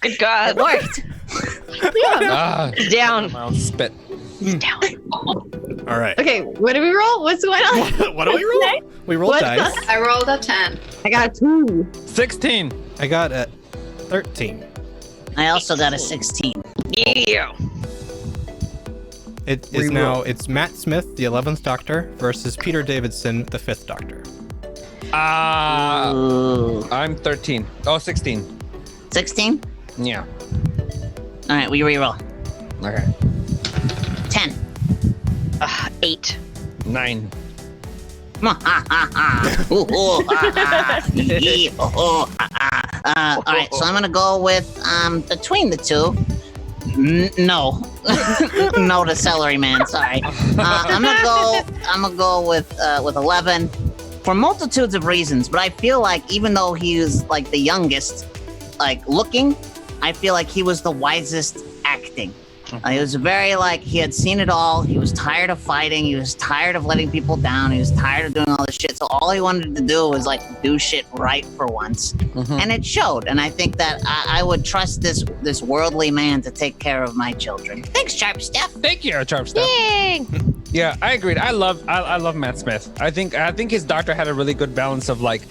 Good It God. worked. Ah, He's down. my own spit. He's down. All right. Okay, what do we roll? What's going on? What do we roll? We rolled What? dice. I rolled a 10. I got a 2. 16. I got a 13. I also got a 16. Yeah. It is now, it's Matt Smith, the 11th Doctor, versus Peter Davidson, the 5th Doctor. Ooh. I'm 13. Oh, 16. 16? Yeah. All right, we reroll. Okay. 10. 8. 9. All right, so I'm gonna go with between the two. No, no to Celery Man. Sorry. I'm gonna go with 11 for multitudes of reasons. But I feel like even though he was like the youngest, like looking, I feel like he was the wisest acting. He was very like he had seen it all. He was tired of fighting. He was tired of letting people down. He was tired of doing all this shit. So all he wanted to do was like do shit right for once, and it showed. And I think that I would trust this worldly man to take care of my children. Thanks, Sharp Steph. Thank you, Sharp Stuff. Yay. Yeah, I agreed. I love Matt Smith. I think his doctor had a really good balance of like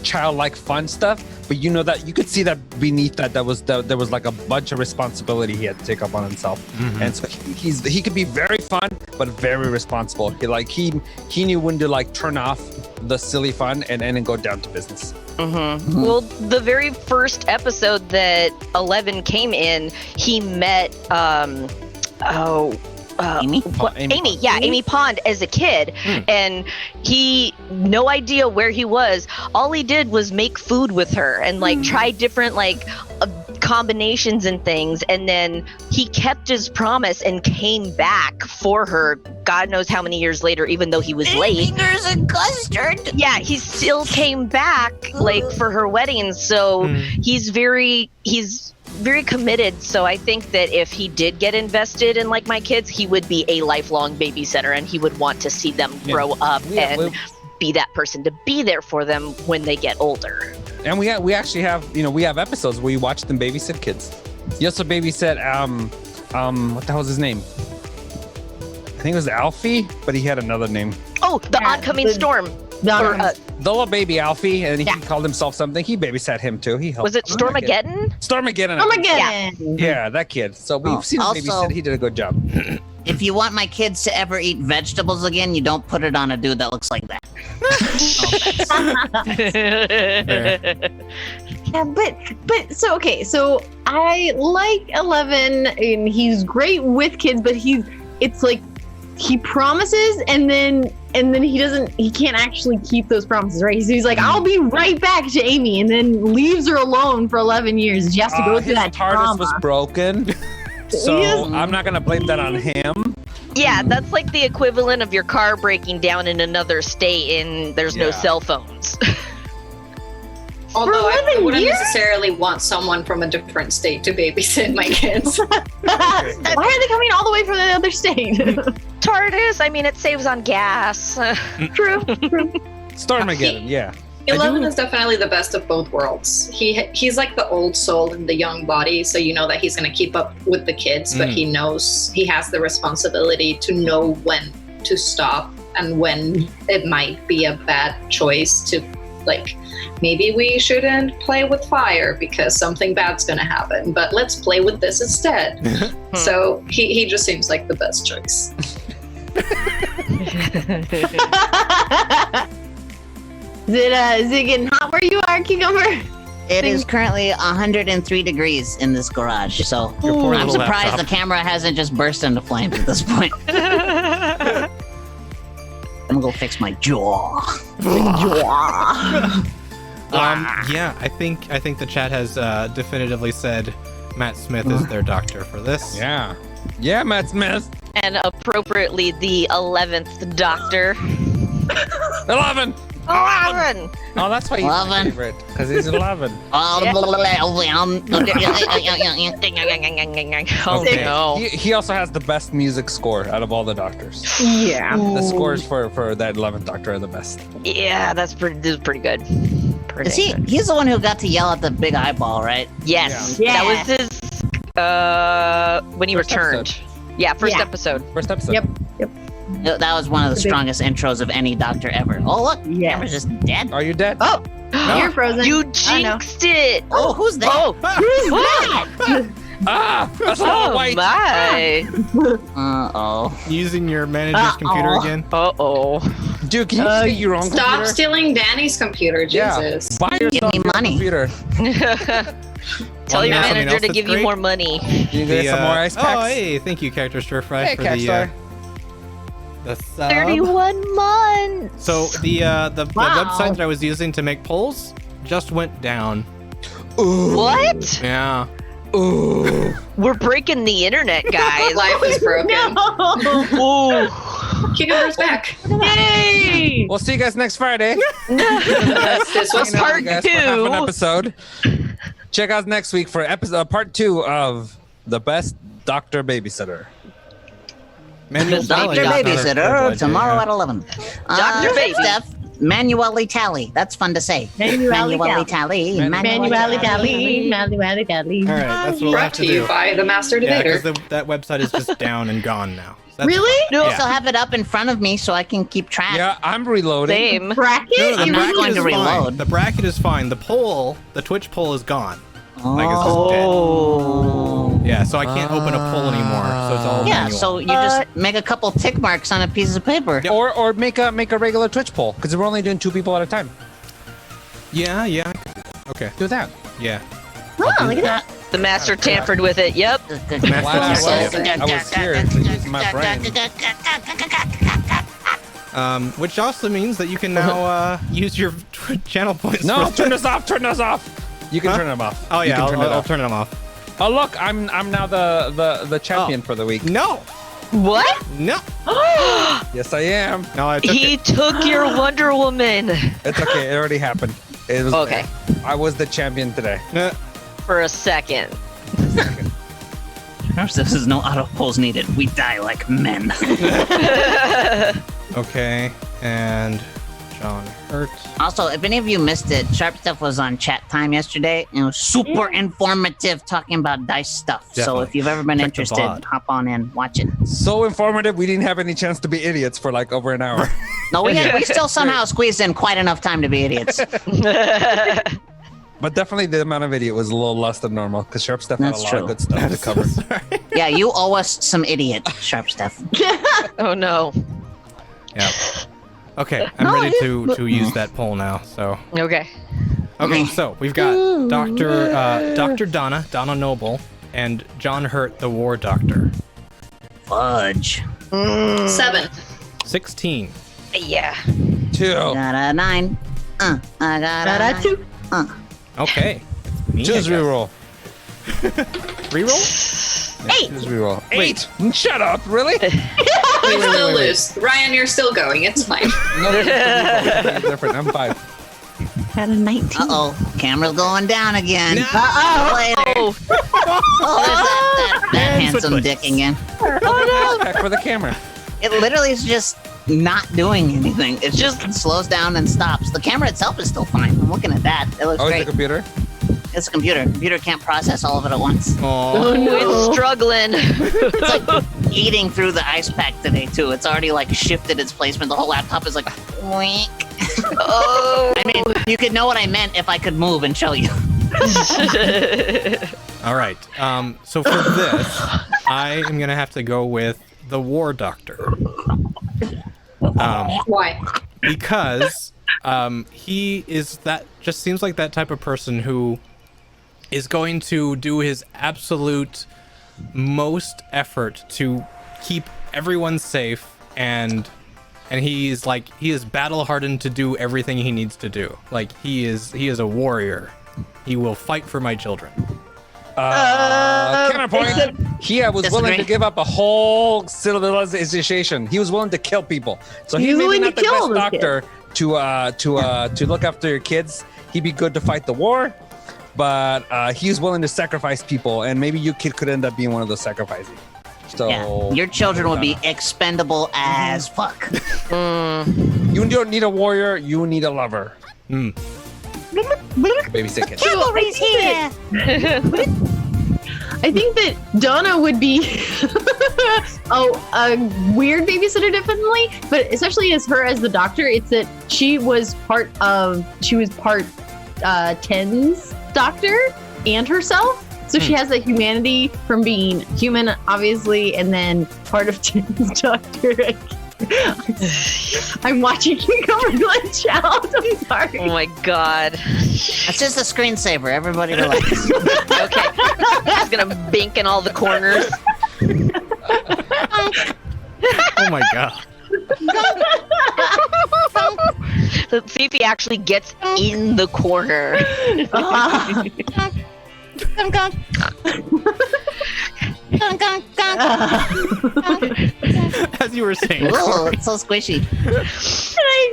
childlike fun stuff, but you know that you could see that beneath that there was like a bunch of responsibility he had to take up on himself, and so he could be very fun but very responsible. He knew when to like turn off the silly fun and then go down to business. Well, the very first episode that 11 came in, he met Amy? Amy, yeah, Amy Pond as a kid, and he no idea where he was. All he did was make food with her and like try different like combinations and things, and then he kept his promise and came back for her. God knows how many years later, even though he was late. Fingers and custard. Yeah, he still came back like for her wedding. So he's very committed. So I think that if he did get invested in like my kids, he would be a lifelong babysitter, and he would want to see them grow up and be that person to be there for them when they get older. And we actually have we have episodes where you watch them babysit kids. You also babysit what the hell was his name? I think it was Alfie, but he had another name. Oh, the oncoming storm. Or, The little baby Alfie, and he called himself something. He babysat him too. He helped. was it Stormageddon? Stormageddon. Oh my God. Yeah, that kid. So we've seen him Also- babysit. He did a good job. If you want my kids to ever eat vegetables again, you don't put it on a dude that looks like that. Yeah, but so okay, so I like 11, and he's great with kids, but it's like he promises and then he can't actually keep those promises, right? So he's like, I'll be right back to Amy, and then leaves her alone for 11 years. She has to go through his that TARDIS trauma. was broken, so Yes. I'm not gonna blame that on him. Yeah, that's like the equivalent of your car breaking down in another state and there's no Yeah. cell phones. Although I 11 wouldn't years? necessarily want someone from a different state to babysit my kids. Why are they coming all the way from the other state? TARDIS, I mean, it saves on gas. True. Stormageddon, yeah. 11 is definitely the best of both worlds. He's like the old soul in the young body, so you know that he's going to keep up with the kids, but he knows he has the responsibility to know when to stop and when it might be a bad choice to, like, maybe we shouldn't play with fire because something bad's going to happen, but let's play with this instead. So he just seems like the best choice. Is it getting hot where you are, Cucumber? It is currently 103 degrees in this garage, so Your poor I'm little surprised laptop. the camera hasn't just burst into flames at this point. I'm gonna go fix my jaw. Yeah, I think the chat has definitively said Matt Smith is their doctor for this. Yeah. Yeah, Matt Smith. And appropriately, the 11th Doctor. 11. 11! Oh, that's why he's my 11. favorite. Because he's 11. Oh Okay. no. He also has the best music score out of all the doctors. Yeah. The scores for that 11th Doctor are the best. Yeah, this is pretty good. Pretty Is he? good. He's the one who got to yell at the big eyeball, right? Yes. Yeah. That was his when he First returned. Yeah, first Yeah. episode. First episode. Yep. That was one of the The big- strongest intros of any doctor ever. Oh look, Yes. camera's just dead. Are you dead? Oh, you're frozen. You Oh, no. jinxed it. Oh, who's that? Oh, Who's that? Ah! That's a little oh white. my. Oh. Using your manager's computer Uh-oh. again. Uh-oh. Dude, can you just get your own Stop computer? stealing Danny's computer, Yeah. Jesus. Buy yourself me your own money. computer. Tell Wanna your know something manager else to that's give you great? more money. You get some more ice packs? Oh, hey, thank you, Character Stir Fry, Hey, for Catstar. the sub. 31 months. So the Wow. website that I was using to make polls just went down. Ooh. What? Yeah. Ooh. We're breaking the internet, guys. Life is broken. No. Ooh. Cucumber's back. Yay! We'll see you guys next Friday. This was Hanging out part with you guys for half an 2. episode. Check out next week for episode part 2 of the best Doctor Babysitter. Manual Dr. Doctor Tally is not a Babysitter terrible idea, tomorrow yeah. at 11. Dr. Baby. Steph, manually tally. That's fun to say. Manually tally. Manually Dally. Manually Dally. All right, that's what we'll have Brought to to you do. by the Master Yeah, Debater. because that website is just down and gone now. So that's Really? No, I still have it up in front of me so I can keep track. Yeah, I'm reloading. same. Bracket? No, the I'm not bracket going is to fine. reload. The bracket is fine. The poll, the Twitch poll is gone. Like it's just Oh. dead. Yeah, so I can't open a poll anymore. So it's all Yeah, manual. so you just make a couple tick marks on a piece of paper. Yep. Or make a regular Twitch poll because we're only doing 2 people at a time. yeah. Okay. Do that. Yeah. Oh, look at that. The master tampered with it. Yep. Wow, I was here to use my brain. Which also means that you can now use your channel points. No, for- turn this off. Turn this off. You can Huh? turn them off. Oh You yeah, can turn it I'll off. turn them off. Oh look, I'm now the champion for the week. No, What? no, Yes, I am. no. I took He it. took your Wonder Woman It's okay. It already happened. It was Okay. I was the champion today. for a second. This is no auto polls needed. We die like men. Okay, and John Hurt. Also, if any of you missed it, Sharp Stuff was on chat time yesterday. And it was super informative talking about dice stuff. So Definitely. if you've ever been Check the interested, VOD. hop on in, watch it. So informative. We didn't have any chance to be idiots for like over an hour. No, we still somehow squeezed in quite enough time to be idiots. But definitely the amount of idiot was a little less than normal because Sharp Stuff had a That's lot true. of good stuff to cover. Sorry. Yeah, you owe us some idiot, Sharp Stuff. Oh no. Yeah. Okay, I'm ready to use that poll now. So Okay. okay, so we've got Dr. Donna Noble, and John Hurt, the War Doctor. Fudge. 7. 16. Yeah. 2. Got a 9. I got a 9. Two. Okay. Choose reroll. Reroll? Choose reroll. 8. Shut up. Really? You still lose. Ryan, you're still going. It's fine. No, it's different. I'm 5. Got a 19. Uh-oh. Camera's going down again. No. Later. Oh. Oh, there's that handsome Switch dick places. again. Back for the camera. It literally is just not doing anything. It just slows down and stops. The camera itself is still fine. I'm looking at that. It looks Oh, it's great. the computer. It's a computer. Computer can't process all of it at once. Oh, It's struggling. It's like eating through the ice pack today too. It's already like shifted its placement. The whole laptop is like wink. Oh. I mean, you could know what I meant if I could move and show you. all right. So for this, I am gonna have to go with the War Doctor. Why? Because he is that just seems like that type of person who is going to do his absolute most effort to keep everyone safe, and he is battle hardened to do everything he needs to do. Like he is a warrior. He will fight for my children. Counterpoint. He was willing to Disagree. give up a whole civilization. He was willing to kill people. So he He's may be willing to not the kill best those doctor to look after your kids. He'd be good to fight the war, but he's willing to sacrifice people, and maybe your kid could end up being one of those sacrificing. So Yeah, your children will be expendable as fuck. you don't need a warrior. You need a lover. Babysit kids. Cavalry's here. I think that Donna would be a weird babysitter, definitely, but especially as the doctor, it's that she was part 10's doctor and herself. So she has that humanity from being human, obviously, and then part of 10's doctor. I'm watching you go glitch out. I'm sorry. Oh my god. That's just a screensaver. Everybody relax. Okay. Just gonna bink in all the corners. Oh my god. Let's see if he actually gets in the corner. As you were saying, Whoa, it's so squishy.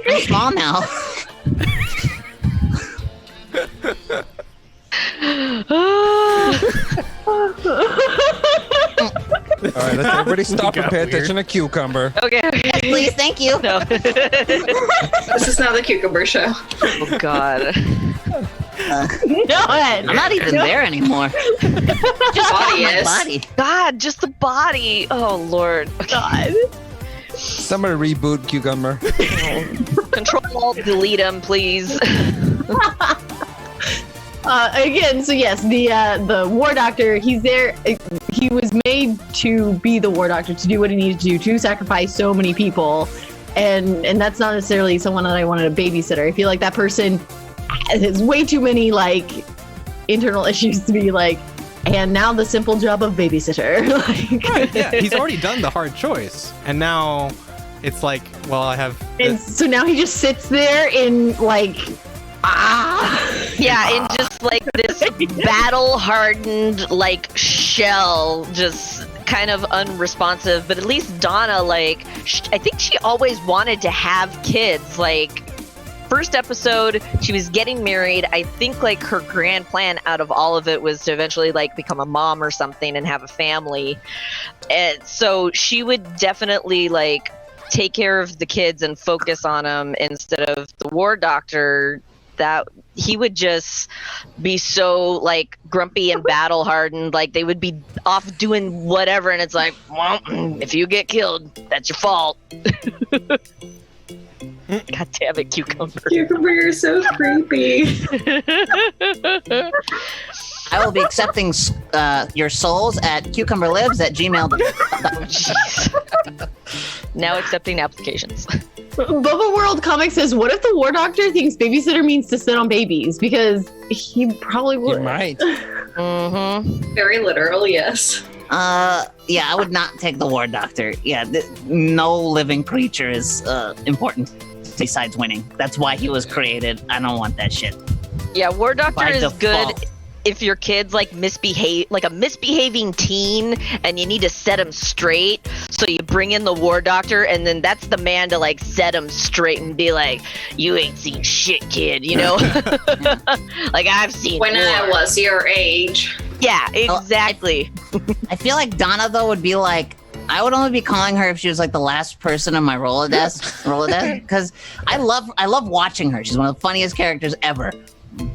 I'm small now. All right, let's everybody stop and Got pay weird. attention to Cucumber. Okay. Please, thank you. No. This is now the Cucumber Show. Oh god. I'm not even there anymore. Just Body my is. body. God, just the body. Oh lord. God. Somebody reboot Cucumber. Control Alt delete him, please. Again, so yes, the war doctor, he's there. He was made to be the war doctor, to do what he needed to do, to sacrifice so many people, and that's not necessarily someone that I wanted a babysitter. I feel like that person has way too many like internal issues to be like, and now the simple job of babysitter. Like, right, yeah, he's already done the hard choice, and now it's like, well, I have. and so now he just sits there in like, Yeah, in just like this battle hardened like shell, just kind of unresponsive. But at least Donna, like, I think she always wanted to have kids. Like, first episode, she was getting married. I think like her grand plan out of all of it was to eventually like become a mom or something and have a family. And so she would definitely like take care of the kids and focus on them instead of the war doctor. That he would just be so like grumpy and battle hardened, like they would be off doing whatever, and it's like, well, if you get killed, that's your fault. God damn it, Cucumber. Cucumber, you're so creepy. I will be accepting your souls at cucumberlives@gmail.com. Now accepting applications. Bubba World Comics says, what if the war doctor thinks babysitter means to sit on babies? Because he probably You would. might. Mm-hmm. Very literal, yes. Yeah, I would not take the war doctor. Yeah, no living creature is important besides winning. That's why he was created. I don't want that shit. Yeah, War Doctor By is default. good if your kid's like like a misbehaving teen, and you need to set him straight. So you bring in the War Doctor, and then that's the man to like set him straight and be like, "You ain't seen shit, kid," you know? Like I've seen. When war. I was your age. Yeah, exactly. I feel like Donna though would be like, I would only be calling her if she was like the last person on my Rolodex, because I love watching her. She's one of the funniest characters ever.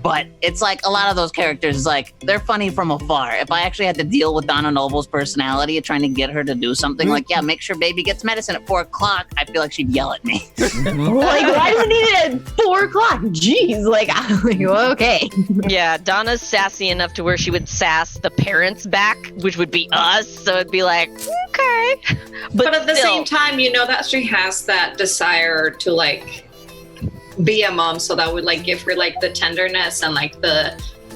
But it's like a lot of those characters, like they're funny from afar. If I actually had to deal with Donna Noble's personality, trying to get her to do something like, yeah, make sure baby gets medicine at 4:00, I feel like she'd yell at me. Like, why does it need it at 4:00? Jeez, like, I'm like, okay. Yeah, Donna's sassy enough to where she would sass the parents back, which would be us. So it'd be like, okay, But at the still, same time, you know that she has that desire to like be a mom, so that would like give her like the tenderness and like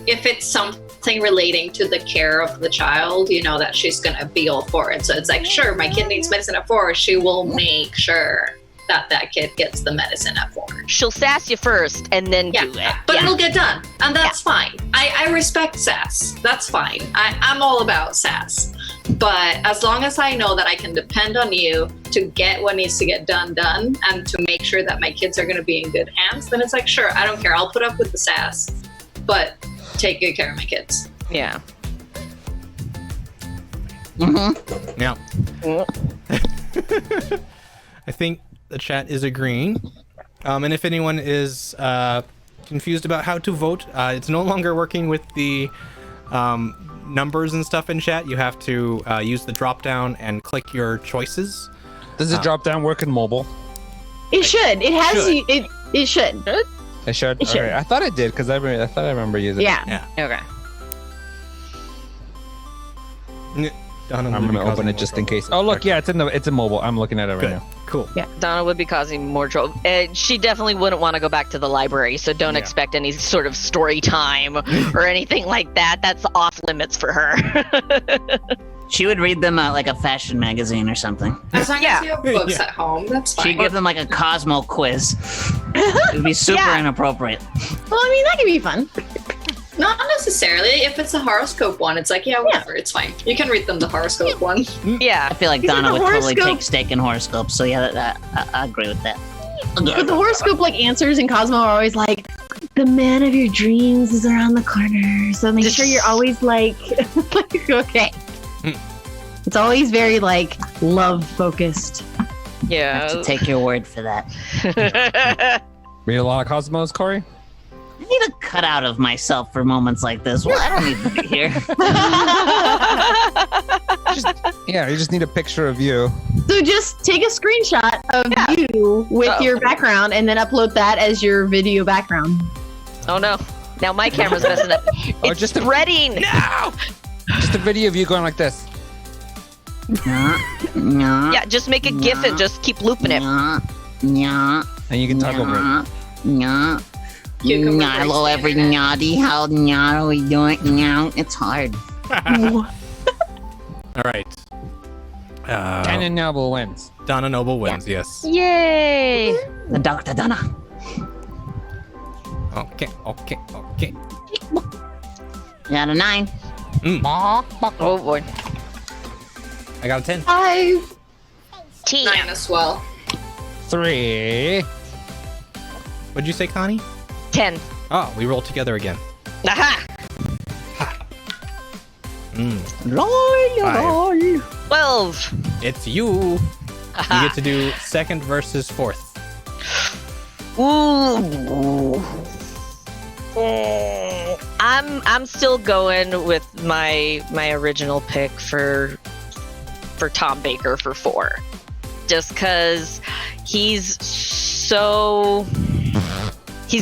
if it's something relating to the care of the child, that she's gonna be all for it. So it's like, sure, my kid needs medicine at 4, she will make sure that kid gets the medicine at 4. She'll sass you first and then do it. But it'll get done, and that's fine. I respect sass. That's fine. I'm all about sass. But as long as I know that I can depend on you to get what needs to get done, and to make sure that my kids are going to be in good hands, then it's like, sure, I don't care. I'll put up with the sass, but take good care of my kids. Yeah. Yeah. I think the chat is agreeing. And if anyone is confused about how to vote, it's no longer working with the numbers and stuff in chat. You have to use the drop down and click your choices. Does the drop down work in mobile? It should. It has. Should. It should. It should. It should. Okay. I thought it did because I thought I remember using it. Yeah. Okay. Donna I'm will be gonna open causing it just more in trouble. case. Oh look, yeah, it's in mobile. I'm looking at it right Good. now. Cool. Donna would be causing more trouble. She definitely wouldn't want to go back to the library, so don't expect any sort of story time or anything like that. That's off limits for her. She would read them like a fashion magazine or something. As long as you have books at home, that's She'd fine. give them like a Cosmo quiz. It would be super Yeah. inappropriate. Well, I mean, that could be fun. Not necessarily. If it's a horoscope one, it's like, whatever, it's fine. You can read them the horoscope one. Yeah. I feel like Because Donna the would totally horoscope- take stake in horoscopes. So yeah, I agree with that. But the horoscope answers in Cosmo are always like, the man of your dreams is around the corner. So make sure you're always like okay. It's always very love focused. I have to Yeah. take your word for that. Read a lot of Cosmos, Corey? I need a cutout of myself for moments like this. Well, I don't need to be here. Yeah, you just need a picture of you. So just take a screenshot of you with your background and then upload that as your video background. Oh no. Now my camera's messing up. It's just a- threading. No! Just a video of you going like this. Yeah. Yeah, just make a GIF and just keep looping it. Yeah. And you can talk over it. Yeah. Cucumber Hello, breaks every the internet. naughty. How are we doing? Yeah. It's hard. All right. Canon Noble wins. Donna Noble wins. Yes. Yay! The Dr. Donna. Okay. Got a 9. Oh boy. I got a 10. 5. 10. 9 as well. 3. What'd you say, Connie? 10. Oh, we rolled together again. Aha! 12. It's you. You get to do second versus fourth. Ooh. I'm still going with my original pick for Tom Baker for 4. Just cuz he's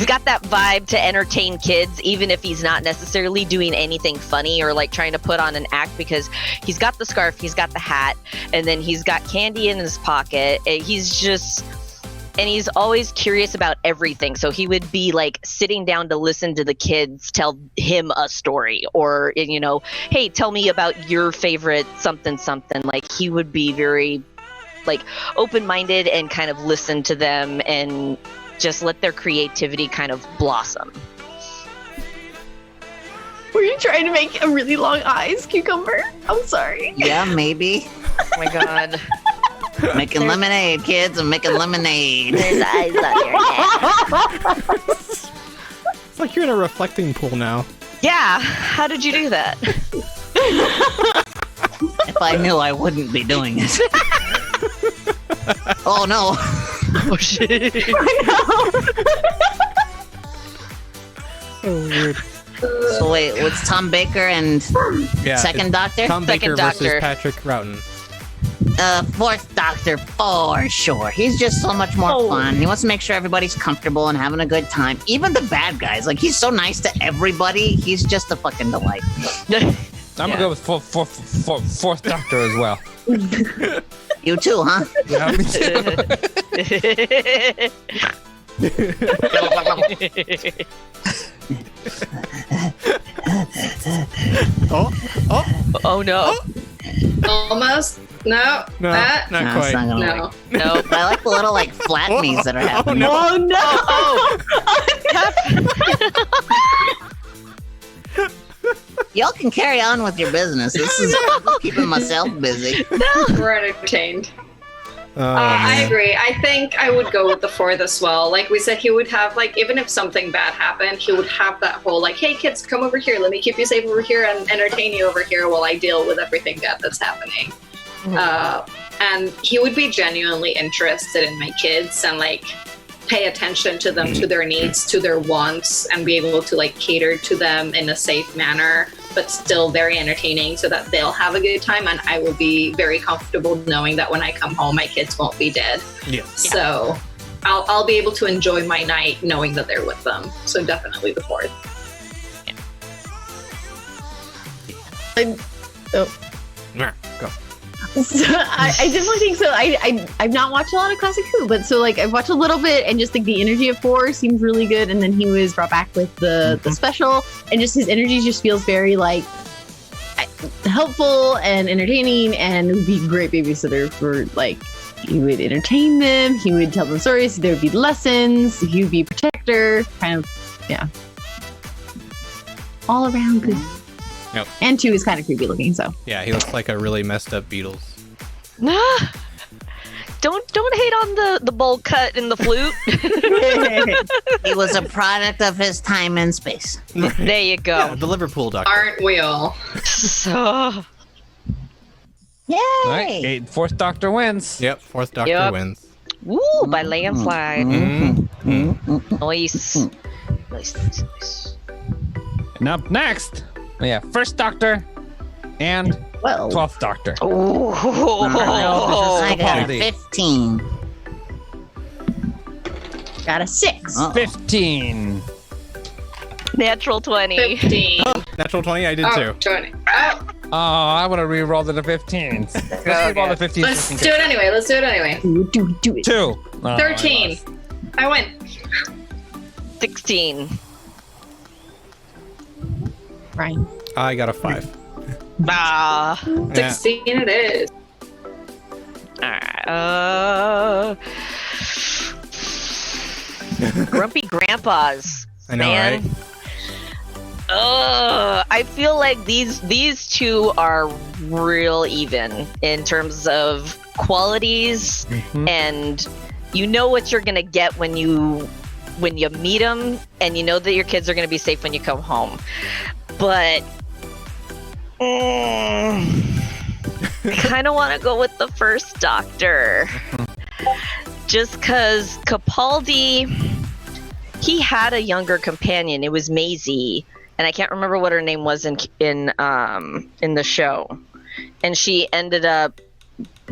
got that vibe to entertain kids, even if he's not necessarily doing anything funny or trying to put on an act, because he's got the scarf, he's got the hat, and then he's got candy in his pocket. And he's always curious about everything. So he would be sitting down to listen to the kids tell him a story, or, hey, tell me about your favorite something. He would be very open-minded and kind of listen to them and just let their creativity kind of blossom. Were you trying to make a really long eyes, Cucumber? I'm sorry. Yeah, maybe. Oh my god. Making lemonade, kids. I'm making lemonade. There's eyes on your head. It's like you're in a reflecting pool now. Yeah, how did you do that? If I knew, I wouldn't be doing it. Oh no. Oh shit. Oh, weird. So wait, what's Tom Baker and Yeah. second it's Doctor? Tom Baker Second versus Doctor. Patrick Roughton. Fourth Doctor for sure. He's just so much more fun. He wants to make sure everybody's comfortable and having a good time. Even the bad guys. He's so nice to everybody. He's just a fucking delight. I'm gonna go with fourth Doctor as well. You too, huh? Yeah, me too. Oh no. Almost. No. No, That. not No, quite. it's not gonna No. work. No. But I like the little like flat knees that are happening. no. Oh no! Y'all can carry on with your business. This is I'm just keeping myself busy. We're entertained. Oh, I man. agree. I think I would go with the fourth as well. Like we said, he would have like even if something bad happened, he would have that whole like, "Hey kids, come over here. Let me keep you safe over here and entertain you over here while I deal with everything bad that's happening." And he would be genuinely interested in my kids and like pay attention to them, to their needs, to their wants, and be able to like cater to them in a safe manner, but still very entertaining so that they'll have a good time. And I will be very comfortable knowing that when I come home, my kids won't be dead. Yeah. So I'll be able to enjoy my night knowing that they're with them. So definitely the fourth. Yeah, go. So I definitely think so. I've not watched a lot of Classic Who, but so like I've watched a little bit, and just like the energy of 4 seems really good. And then he was brought back with the special, and just his energy just feels very like helpful and entertaining, and would be a great babysitter for like. He would entertain them. He would tell them stories. There would be lessons. He would be protector. Kind of, yeah. All around good. Yep. And 2 is kind of creepy looking, so. Yeah, he looks like a really messed up Beatles. Don't hate on the bowl cut and the flute. He was a product of his time and space. There you go. Yeah, the Liverpool doctor. Aren't we all? So, Yay! All right, fourth Doctor wins. Yep, fourth doctor Yep. wins. woo, by landslide. Nice. Nice. And up next, we have first Doctor and Well, 12th Doctor. Oh. I got a Capaldi. 15. got a 6. Uh-oh. 15. Natural 20. 15. Natural 20, I did Oh, too. 20. Oh, Oh, I would have re-rolled it to 15s. Let's re-roll the 15s. let's do it anyway. Let's do it anyway. Do it. 2. Oh, 13. I win. 16. Ryan. I got a 5. Ah. Yeah. 16 it is. Grumpy grandpas. I know, man. right? I feel like these two are real even in terms of qualities, and you know what you're gonna get when you meet them, and you know that your kids are gonna be safe when you come home. But kind of want to go with the first Doctor, just because Capaldi, he had a younger companion. It was Maisie. And I can't remember what her name was in the show, and she ended up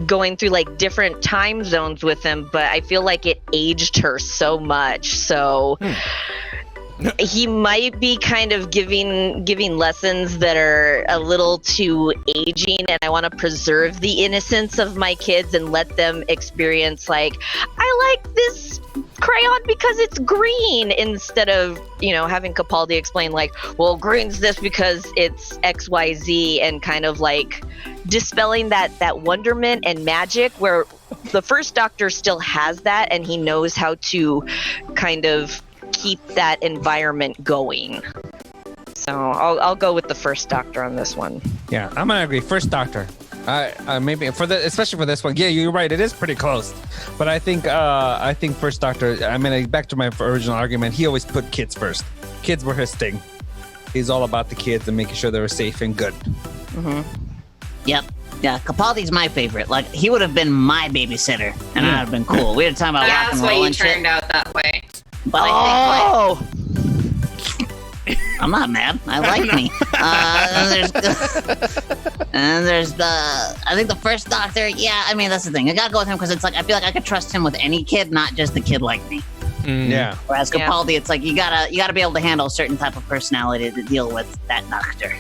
going through like different time zones with him. But I feel like it aged her so much, so he might be kind of giving lessons that are a little too aging. And I want to preserve the innocence of my kids and let them experience like, I like this crayon because it's green, instead of having Capaldi explain like, well, green's this because it's XYZ, and kind of like dispelling that wonderment and magic where the first Doctor still has that, and he knows how to kind of keep that environment going. So I'll go with the first Doctor on this one. Yeah, I'm gonna agree. First Doctor. Maybe especially for this one. Yeah, you're right. It is pretty close, but I think first Doctor. I mean, back to my original argument. He always put kids first. Kids were his thing. He's all about the kids and making sure they were safe and good. Yep. Yeah, Capaldi's my favorite. Like, he would have been my babysitter, and I'd have been cool. We were talking about Yeah, rock and that's why roll you and shit. turned out that way. But I think, I'm not mad. I like me. And there's the. I think the first Doctor. Yeah, I mean that's the thing. I gotta go with him because it's like I feel like I could trust him with any kid, not just the kid like me. Yeah. Whereas Yeah. Capaldi, it's like you gotta be able to handle a certain type of personality to deal with that Doctor.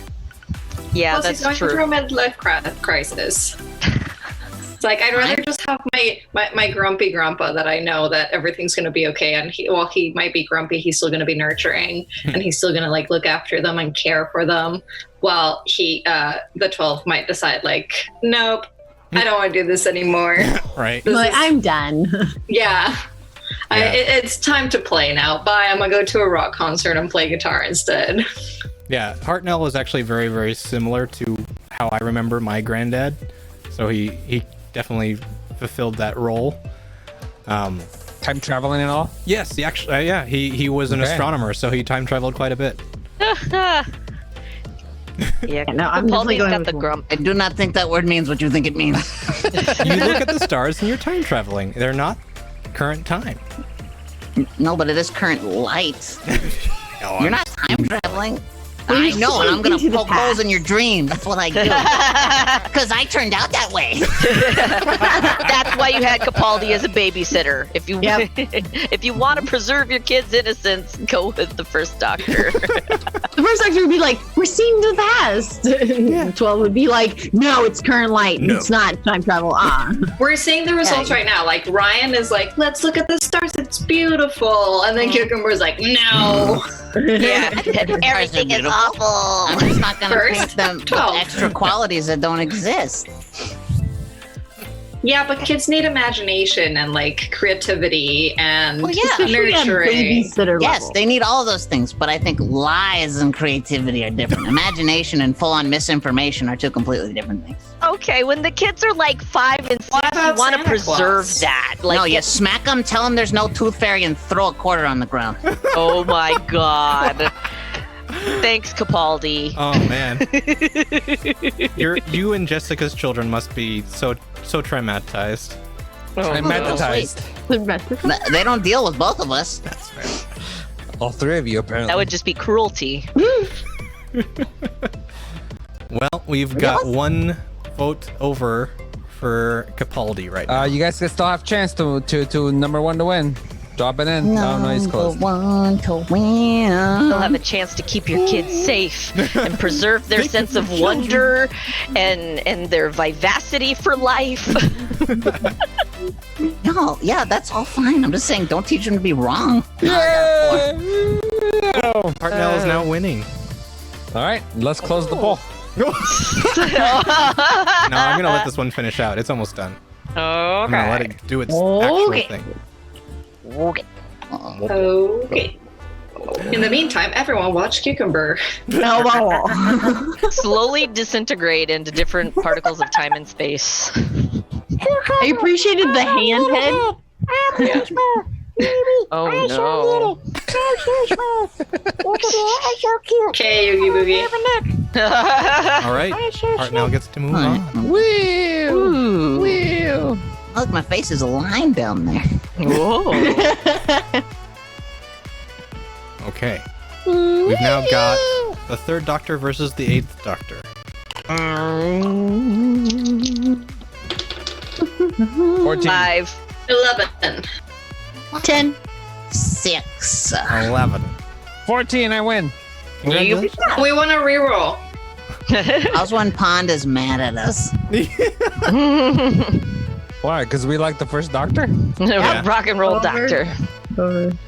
Yeah, Plus, he's that's going true. through a midlife crisis. It's like I'd rather just have my grumpy grandpa that I know that everything's gonna be okay, and while he might be grumpy, he's still gonna be nurturing, and he's still gonna like look after them and care for them. While the 12 might decide like, nope, I don't want to do this anymore. Right. Like, I'm done. Yeah. Yeah. It's time to play now. Bye. I'm gonna go to a rock concert and play guitar instead. Yeah, Hartnell is actually very, very similar to how I remember my granddad. So he definitely fulfilled that role. Time traveling and all. Yes, he actually, he was an Okay. astronomer, so he time traveled quite a bit. Yeah, No, I'm definitely Capaldi's going got with the one. grump. I do not think that word means what you think it means. You look at the stars and you're time traveling. They're not current time. No, but it is current light. Oh, You're not time traveling. Well, I you're know, and I'm gonna into the poke holes past. in your dream. That's what I do. Because I turned out that way. That's why you had Capaldi as a babysitter. If you Yep. if you want to preserve your kid's innocence, go with the first doctor. The first doctor would be like, we're seeing the past. And 12 would be like, no, it's current light. No. It's not time travel. We're seeing the results right now. Like Ryan is like, let's look at the stars. It's beautiful. And then Cucumber's like, no. Yeah, Stars everything are is beautiful. awful. I'm just not gonna First, paint them with 12. extra qualities that don't exist. Yeah, but kids need imagination and like creativity and Well, yeah. Especially at nurturing. babysitter Yes, level. they need all those things, but I think lies and creativity are different. Imagination and full-on misinformation are two completely different things. Okay, when the kids are like 5 and 6, What you about want to Santa preserve Claus? that. Like, No, you smack them, tell them there's no tooth fairy, and throw a quarter on the ground. oh my god. Thanks, Capaldi. Oh man, you and Jessica's children must be so traumatized. I'm Oh, magnetized. They don't deal with both of us. That's fair. All three of you apparently. That would just be cruelty. Well, we've got one vote over for Capaldi right now. You guys can still have chance to number one to win. Drop it in. No, he's close. One to win. They'll have a chance to keep your kids safe and preserve their Think sense of of the wonder and their vivacity for life. No, yeah, that's all fine. I'm just saying, don't teach them to be wrong. Hartnell is now winning. All right, let's close the poll. No, I'm gonna let this one finish out. It's almost done. I'm gonna let it do its actual Okay. thing. Okay. In the meantime, everyone watch Cucumber. No. Slowly disintegrate into different particles of time and space. I appreciated the hand head. Oh no. Okay, Oogie Boogie. All right, Hartnell gets to move on. Ooh. Look, my face is a line down there. Whoa. Okay, we've now got the third Doctor versus the eighth Doctor. 14. 5. 11. 10. 6. 11. 14, I win. Congratulations. We want to reroll. How's one pond is mad at us? Why? Because we like the first Doctor? Yeah. Rock and roll Over. doctor.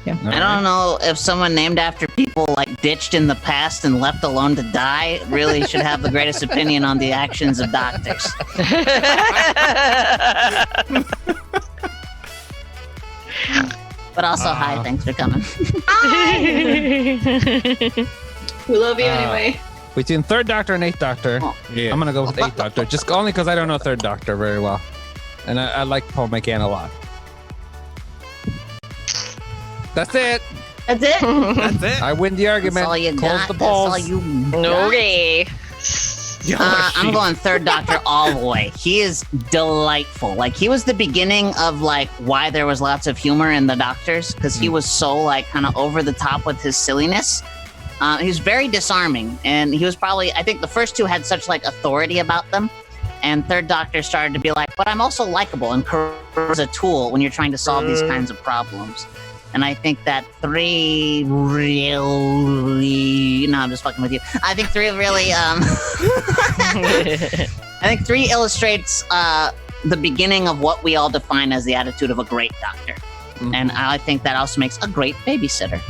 Yeah. I don't know if someone named after people like ditched in the past and left alone to die really should have the greatest opinion on the actions of doctors. But also, hi, thanks for coming. We love you Uh, anyway. Between third Doctor and eighth Doctor, Yeah. I'm gonna go with eighth Doctor. Just only because I don't know third Doctor very well, and I like Paul McGann a lot. That's it. That's it. That's it. I win the argument. That's all you Close got. the That's all polls. you got. Okay. I'm going third Doctor all the way. He is delightful. Like he was the beginning of like why there was lots of humor in the Doctors because he was so like kind of over the top with his silliness. He was very disarming, and he was probably I think the first two had such like authority about them, and third Doctor started to be like, but I'm also likable and is a tool when you're trying to solve these kinds of problems. And I think that 3 really no, I'm just fucking with you. I think 3 really I think 3 illustrates the beginning of what we all define as the attitude of a great doctor. And I think that also makes a great babysitter.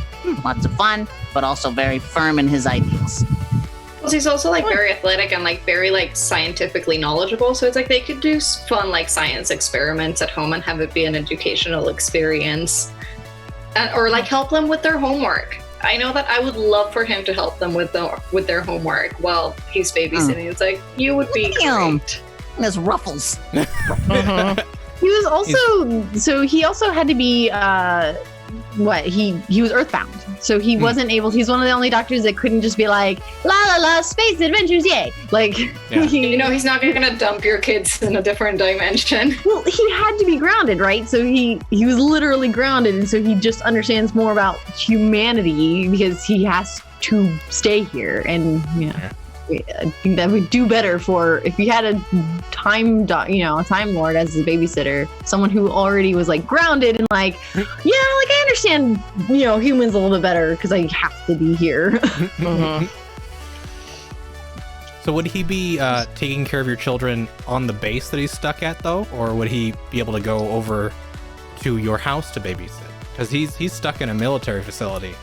Lots of fun, but also very firm in his ideals. Well, he's also like very athletic and like very like scientifically knowledgeable. So it's like they could do fun like science experiments at home and have it be an educational experience, or like help them with their homework. I know that I would love for him to help them with their homework while he's babysitting. It's like you would be Damn. great. There's ruffles. He was also he also had to be he was earthbound, so he wasn't able. He's one of the only doctors that couldn't just be like la la la space adventures, yay! Like You know, he's not going to dump your kids in a different dimension. well, he had to be grounded, right? So he was literally grounded, and so he just understands more about humanity because he has to stay here. And I think that would do better for if you had a time lord as a babysitter, someone who already was like grounded and like, I understand, humans a little bit better because I have to be here. So would he be taking care of your children on the base that he's stuck at, though? Or would he be able to go over to your house to babysit? Because he's stuck in a military facility.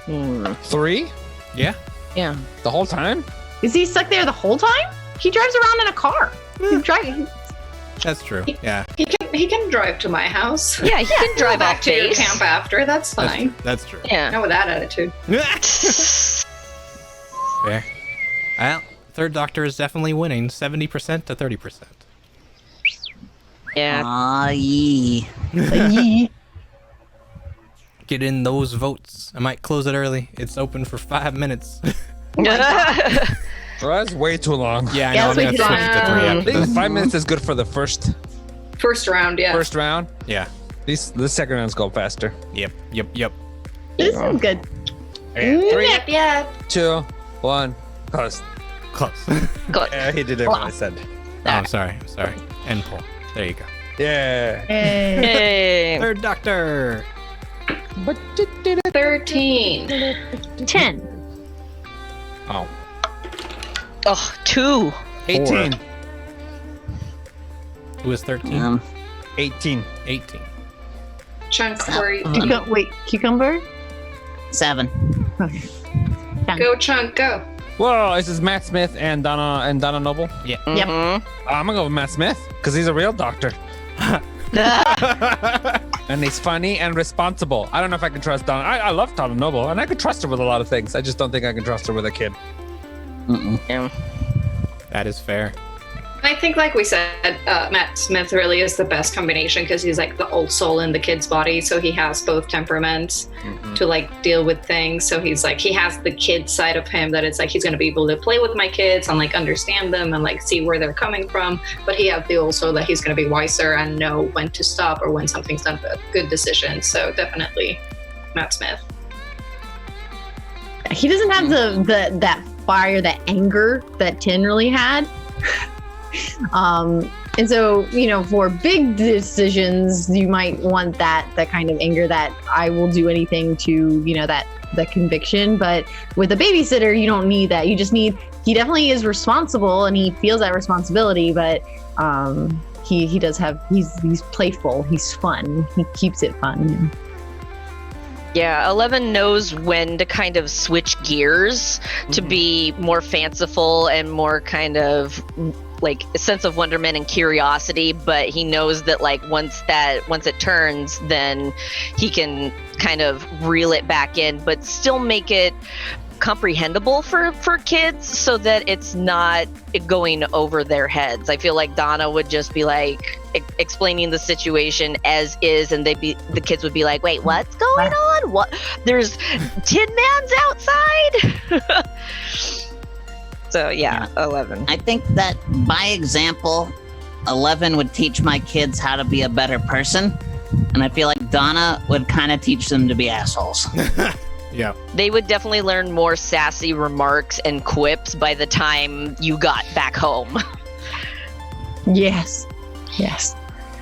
3? Yeah. Yeah. The whole time? Is he stuck there the whole time? He drives around in a car. He's driving. That's true. Yeah. He can drive to my house. Yeah, he can drive Back off to your base. camp after. That's fine. That's true. Yeah. Not with that attitude. Fair. Well, third doctor is definitely winning 70% to 30%. Yeah. Ah, yee. Get in those votes. I might close it early. It's open for 5 minutes. Well, that's way too long. Yeah, I Yeah, know. I'm that's way gonna too switch it to 3 I after think this. 5 minutes is good for the first First round. Yeah. The second rounds go faster. Yep. This is good. And 3, Yeah. 2, 1, close. Close. Good. Yeah, he did it when I said. Oh, I'm sorry. End poll. There you go. Yeah. Hey. Third doctor. 13. 10. Oh. Oh, 2. 18. Who is 13? 18. 18. Chunk for you. Cucumber? 7. Okay. Go, Chunk, go. Whoa, this is Matt Smith and Donna Noble. Yep. Mhm. I'm gonna go with Matt Smith because he's a real doctor and he's funny and responsible. I don't know if I can trust Donna. I love Donna Noble and I could trust her with a lot of things. I just don't think I can trust her with a kid. Yeah. That is fair. I think, like we said, Matt Smith really is the best combination because he's like the old soul in the kid's body. So he has both temperaments to like deal with things. So he's like, he has the kid side of him that it's like he's going to be able to play with my kids and like understand them and like see where they're coming from. But he has the old soul that he's going to be wiser and know when to stop or when something's not a good decision. So definitely Matt Smith. He doesn't have that fire, that anger that Tin really had. And so, for big decisions, you might want that kind of anger that I will do anything to, that conviction. But with a babysitter, you don't need that. You just need, he definitely is responsible and he feels that responsibility, but he does have, he's playful, he's fun, he keeps it fun. Yeah, 11 knows when to kind of switch gears to be more fanciful and more kind of like a sense of wonderment and curiosity, but he knows that like once it turns, then he can kind of reel it back in, but still make it comprehensible for kids so that it's not going over their heads. I feel like Donna would just be like explaining the situation as is, and the kids would be like, wait, what's going on? What? There's Tin Man's outside? So yeah, 11. I think that by example, 11 would teach my kids how to be a better person. And I feel like Donna would kind of teach them to be assholes. Yeah. They would definitely learn more sassy remarks and quips by the time you got back home. Yes.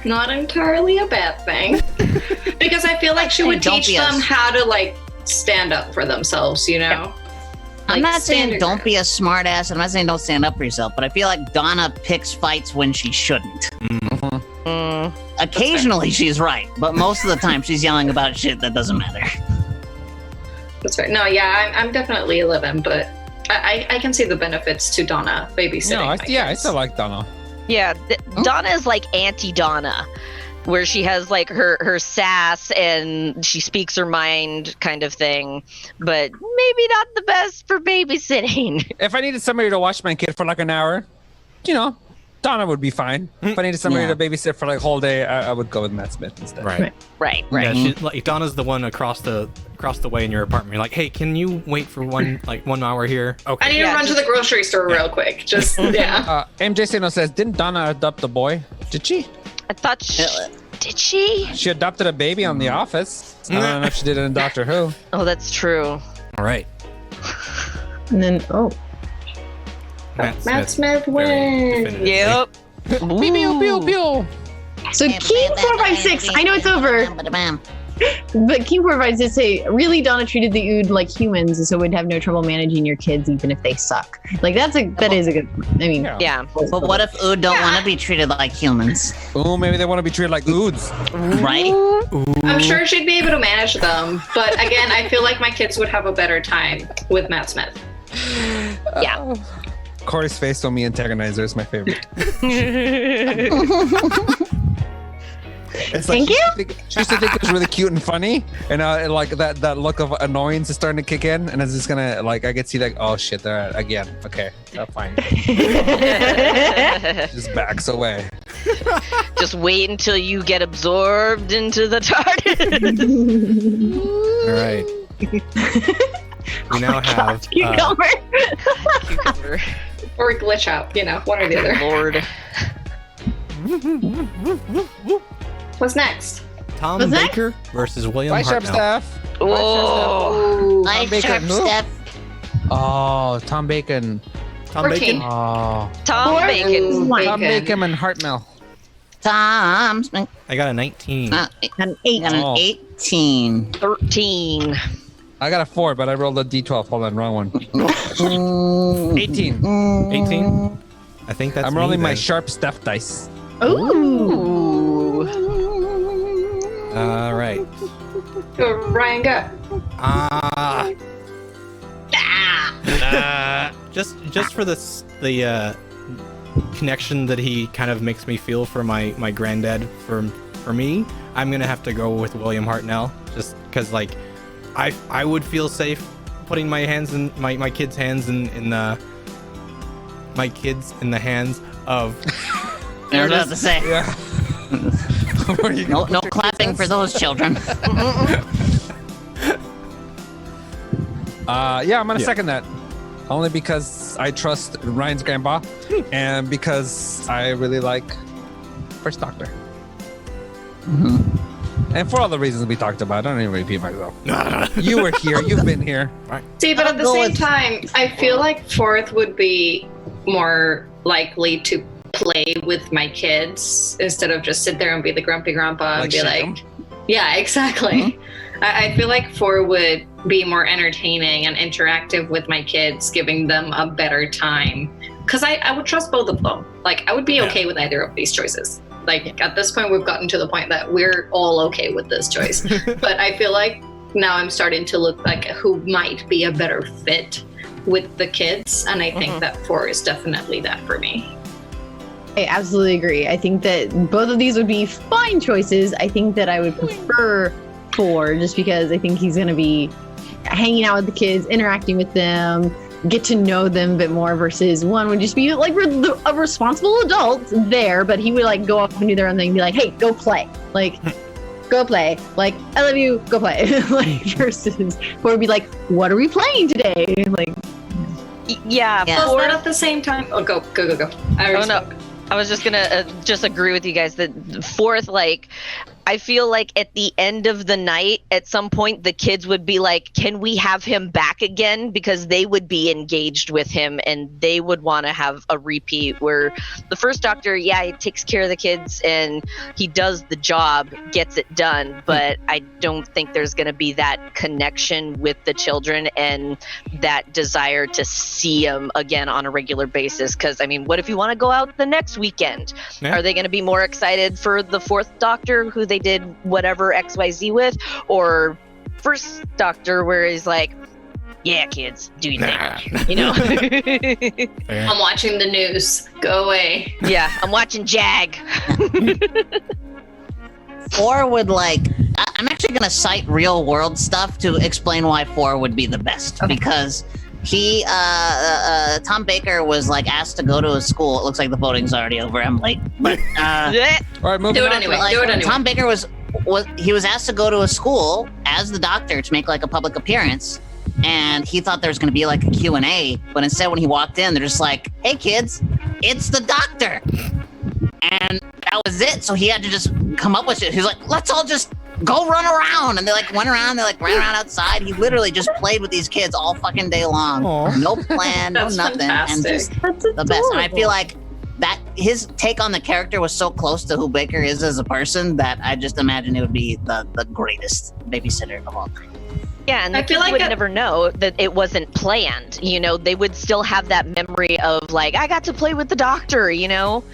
Not entirely a bad thing. Because I feel like she would Don't teach be them us. how to like stand up for themselves, I'm Like, not saying standard don't girl. be a smart ass. I'm not saying don't stand up for yourself, but I feel like Donna picks fights when she shouldn't. Mm. Occasionally she's right, but most of the time she's yelling about shit that doesn't matter. That's right. No, yeah, I'm definitely 11, but I can see the benefits to Donna babysitting. No, my I kids. still like Donna. Yeah, Donna is like anti-Donna, where she has like her sass and she speaks her mind kind of thing, but maybe not the best for babysitting. If I needed somebody to watch my kid for like an hour, Donna would be fine. If I needed somebody Yeah. to babysit for like a whole day, I would go with Matt Smith instead. Right. Right. Yeah, she, like Donna's the one across the way in your apartment. You're like, hey, can you wait for 1 hour here? Okay. I need to Yeah, run to the grocery store real quick. Just yeah. MJ Sino says, didn't Donna adopt a boy? Did she? I thought did she? She adopted a baby on The Office. I don't know if she did it in Doctor Who. Oh, that's true. All right. And then Matt Smith very wins. definitively. Yep. Pew, pew, pew, pew. so King 456. I know it's over, but King 456 did say really Donna treated the Ood like humans, so would have no trouble managing your kids even if they suck. Like that is a good. I mean, Yeah. Yeah. But what if Ood don't want to be treated like humans, Ooh, maybe they want to be treated like oods. right? I'm sure she'd be able to manage them, but again, I feel like my kids would have a better time with Matt Smith. Yeah. Corey's face when me antagonize her is my favorite. It's Thank she you. used to think- She used to think it was really cute and funny, and like that look of annoyance is starting to kick in, and it's just gonna like I could see like, oh shit, they're again. Okay, fine. Just backs away. Just wait until you get absorbed into the TARDIS. All right. We now have Cucumber. Cucumber. Or glitch out, one or the other. Lord. What's next? Tom What's that? Baker versus William Bye, Sharp Hartnell. Staff. Whoa. Nice Bacon, sharp who? step. Oh, Tom Bacon. Tom 14. Bacon. Oh, Tom Four. Bacon. Tom Bacon and Hartnell. Tom's I got a 19. An I 8. got an Oh. 18. 13. I got a 4, but I rolled a D12. Hold on, wrong one. 18. 18? I think that's I'm me rolling my then. Sharp Staff dice. Ooh. All right. Go, Ryan, go. Just for the connection that he kind of makes me feel for my granddad for me, I'm gonna have to go with William Hartnell, just because like I would feel safe putting my hands in my kids' hands in the hands of I was about to say, Yeah. no clapping for those children. Yeah, I'm gonna second that. Only because I trust Ryan's grandpa, and because I really like First Doctor. And for all the reasons we talked about, I don't even repeat myself. You were here. You've been here. See, but I'll at the go same with- time, I feel like fourth would be more likely to play with my kids instead of just sit there and be the grumpy grandpa and Like be shake like, 'em? yeah, exactly. I feel like four would be more entertaining and interactive with my kids, giving them a better time. Because I would trust both of them. Like, I would be okay with either of these choices. Like, at this point, we've gotten to the point that we're all okay with this choice. But I feel like now I'm starting to look like who might be a better fit with the kids. And I think that four is definitely that for me. I absolutely agree. I think that both of these would be fine choices. I think that I would prefer 4 just because I think he's going to be hanging out with the kids, interacting with them, get to know them a bit more versus 1 would just be like a responsible adult there, but he would like go off and do their own thing and be like, hey, go play. Like, go play. Like, I love you, go play. Like, versus 4 would be like, what are we playing today? Like, Yeah, Yeah. Plus, that at the same time. Oh, go. I already Oh, no. spoke. I was just gonna just agree with you guys that fourth, like, I feel like at the end of the night, at some point, the kids would be like, can we have him back again? Because they would be engaged with him and they would want to have a repeat where the first doctor, yeah, he takes care of the kids and he does the job, gets it done. But I don't think there's going to be that connection with the children and that desire to see them again on a regular basis. Because, I mean, what if you want to go out the next weekend? Yeah. Are they going to be more excited for the fourth doctor who they did whatever XYZ with, or first doctor where he's like, yeah, kids, do your thing, you know? Fair. I'm watching the news. Go away. Yeah, I'm watching Jag. 4 would I'm actually going to cite real world stuff to explain why 4 would be the best, because he Tom Baker was asked to go to a school. It looks like the voting's already over. I'm late, but Yeah. All right, moving Do it on. anyway. Do it anyway. Tom Baker was asked to go to a school as the doctor to make a public appearance, and he thought there was going to be a Q&A, but instead when he walked in, they're just like, hey kids, it's the doctor, and that was it. So he had to just come up with it. He's like, let's all just go run around, and they went around. They ran around outside. He literally just played with these kids all fucking day long. Aw. No plan, no That's nothing, and fantastic. just That's the best. And I adorable. feel like that his take on the character was so close to who Baker is as a person that I just imagine it would be the greatest babysitter of all time. Yeah, and the I feel kids like would it- never know that it wasn't planned. You know, they would still have that memory of I got to play with the doctor, you know?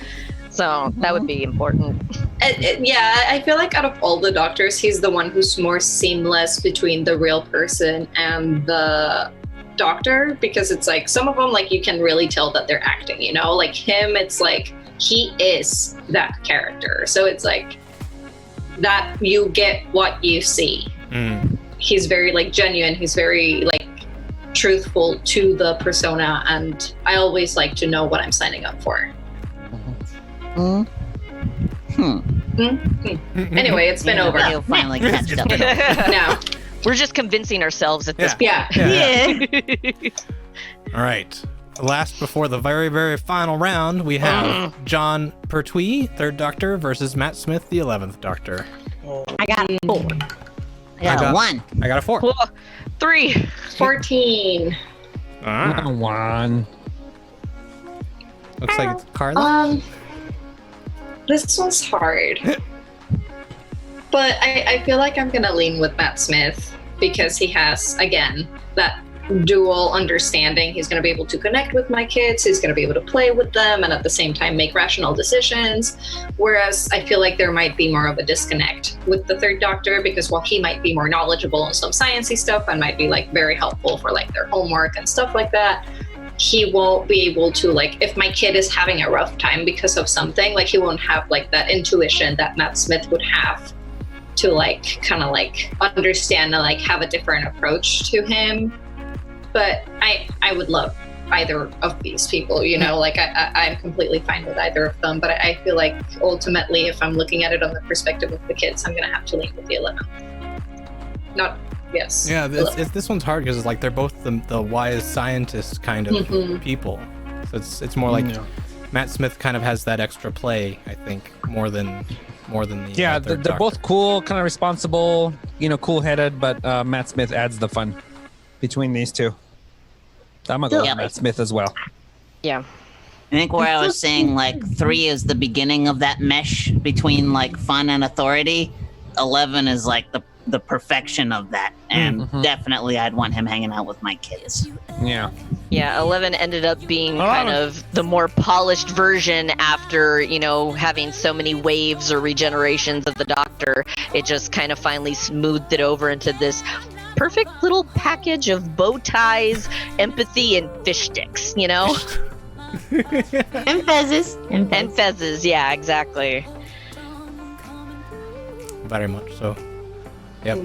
So that would be important. Yeah, I feel like out of all the doctors, he's the one who's more seamless between the real person and the doctor, because it's some of them you can really tell that they're acting, you know, him, it's he is that character, so it's that you get what you see. Mm. He's very genuine, he's very truthful to the persona, and I always like to know what I'm signing up for. Anyway, it's been over. He'll finally catch up. Now, We're just convincing ourselves at this Yeah. point. yeah. All right. Last before the very, very final round, we have John Pertwee, Third Doctor, versus Matt Smith, the 11th Doctor. I got 4. I got got- a 1. I got a 4. 3. 14. Ah, Come on. looks like it's Carla. This one's hard. But I feel like I'm gonna lean with Matt Smith because he has, again, that dual understanding. He's gonna be able to connect with my kids, he's gonna be able to play with them, and at the same time make rational decisions. Whereas I feel like there might be more of a disconnect with the Third Doctor, because while he might be more knowledgeable on some sciencey stuff and might be very helpful for their homework and stuff like that, he won't be able to if my kid is having a rough time because of something, he won't have that intuition that Matt Smith would have to kind of understand and have a different approach to him. But I would love either of these people, you know, I'm completely fine with either of them, but I feel ultimately if I'm looking at it on the perspective of the kids, I'm gonna have to lean with the 11th. Not yes. Yeah, this one's hard because they're both the wise scientist kind of Mhm. people. So it's more Matt Smith kind of has that extra play, I think, more than the Yeah, Third they're Doctor. both cool, kind of responsible, cool-headed, but Matt Smith adds the fun between these two. I'm gonna go Yeah. with Matt Smith as well. Yeah. I think where I was saying 3 is the beginning of that mesh between fun and authority. 11 is the perfection of that, and Mhm. definitely I'd want him hanging out with my kids. Yeah. Yeah, 11 ended up being Oh. kind of the more polished version after, having so many waves or regenerations of the Doctor. It just kind of finally smoothed it over into this perfect little package of bow ties, empathy, and fish sticks, And fezzes. And And fezzes, yeah, exactly. Very much so. Yep.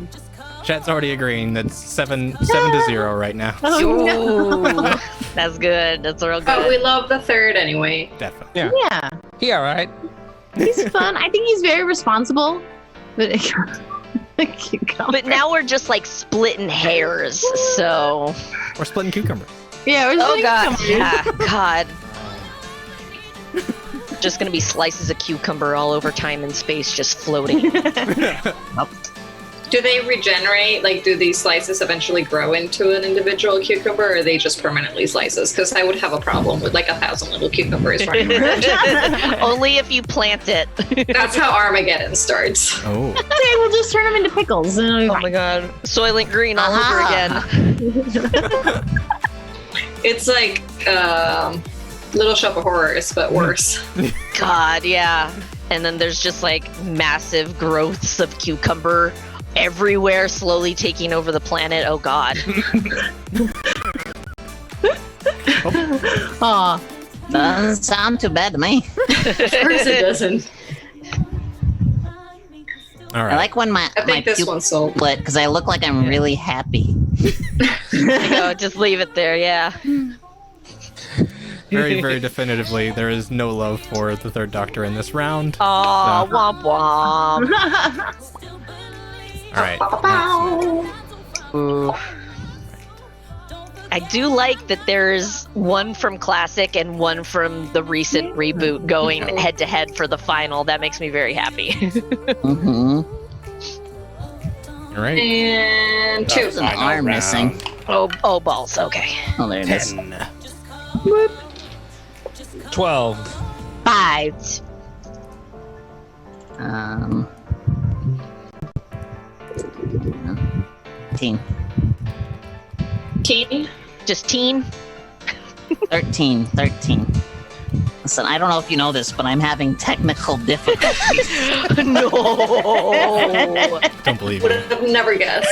Chat's already agreeing that's 7-0 right now. Oh, no. Ooh, that's good. That's real But we good. love the third anyway. Definitely. Yeah. Yeah. He all right. He's fun. I think he's very responsible. But But now we're just splitting hairs, so. We're splitting cucumbers. yeah, we're Oh just god. Yeah, God. just gonna be slices of cucumber all over time and space, just floating. Do they regenerate? Like, do these slices eventually grow into an individual cucumber, or are they just permanently slices? Because I would have a problem with like 1,000 little cucumbers running around. Only if you plant it. That's how Armageddon starts. Oh. Okay, we'll just turn them into pickles. And it'll be Oh fine. my god. Soylent Green all over Aha. again. It's like Little Shop of Horrors, but worse. God, yeah. And then there's just like massive growths of cucumber everywhere, slowly taking over the planet. Oh god. Aw. Doesn't sound too bad to me. Of course it doesn't. All right. I like when my I think this one's sold. split because I look like I'm really happy. No, just leave it there, yeah. Very, very definitively, there is no love for the Third Doctor in this round. Aw, No. womp womp. All right. Ooh. I do like that there's one from Classic and one from the recent reboot going head to head for the final. That makes me very happy. Mm-hmm. All right. And The 2. There's an final arm round. missing. oh, balls. Okay. Oh, there it is. 10. 12. 5. Um. 13. Teen. Just teen. 13. Listen, I don't know if you know this, but I'm having technical difficulties. No. Don't believe Would you. have never guessed.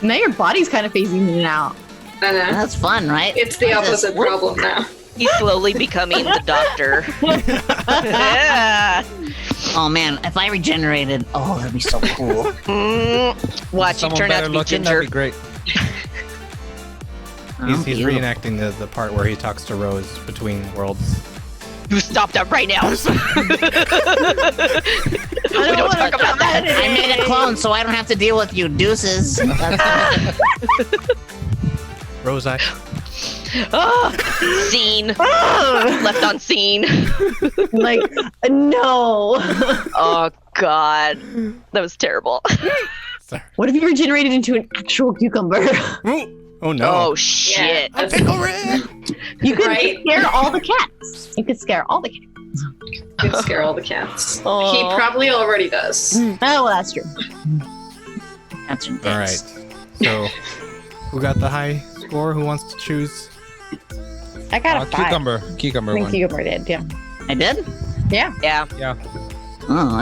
Now your body's kind of phasing in and out. I know. That's fun, right? It's the I just- opposite problem now. He's slowly becoming the Doctor. Yeah. Oh man, if I regenerated, oh, that'd be so cool. Watch, you Someone turn out better to be looking, Ginger. that'd be great. Oh, He's beautiful. reenacting the part where he talks to Rose between worlds. You stop that right now. we don't wanna talk about that. I made a clone so I don't have to deal with you deuces. Rose, I. Scene. Left on scene. Like, no. Oh god, that was terrible. Sorry. What if you regenerated into an actual cucumber? Oh no. Oh shit. Yeah, that's You could Right? scare all the cats. You could scare all the cats. could scare all the cats. Aw. He probably already does. Oh, well, that's true. That's your All right. So, who got the high score? Who wants to choose? I got a 5. Cucumber I think one. cucumber did, yeah. I did? Yeah. Oh,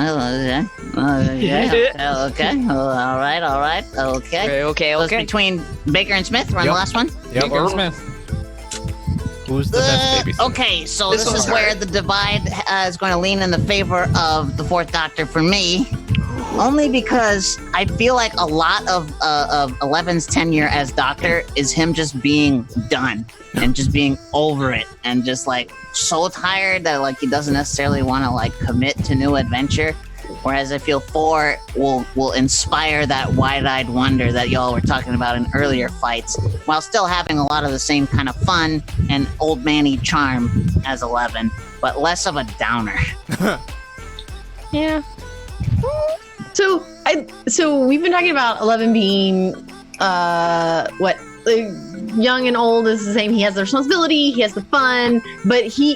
okay. Okay. Oh, all right. Okay. Okay. So it's Okay. between Baker and Smith. We're on Yep. the last one. Yep. Baker Smith. Who's the best babysitter? Okay, so This this is one's where hard. the divide is going to lean in the favor of the Fourth Doctor for me. Only because I feel like a lot of Eleven's tenure as Doctor is him just being done and just being over it and just like so tired that like he doesn't necessarily want to like commit to new adventure. Whereas I feel 4 will inspire that wide-eyed wonder that y'all were talking about in earlier fights, while still having a lot of the same kind of fun and old manny charm as 11, but less of a downer. Yeah. So we've been talking about 11 being young and old is the same. He has the responsibility, he has the fun, but he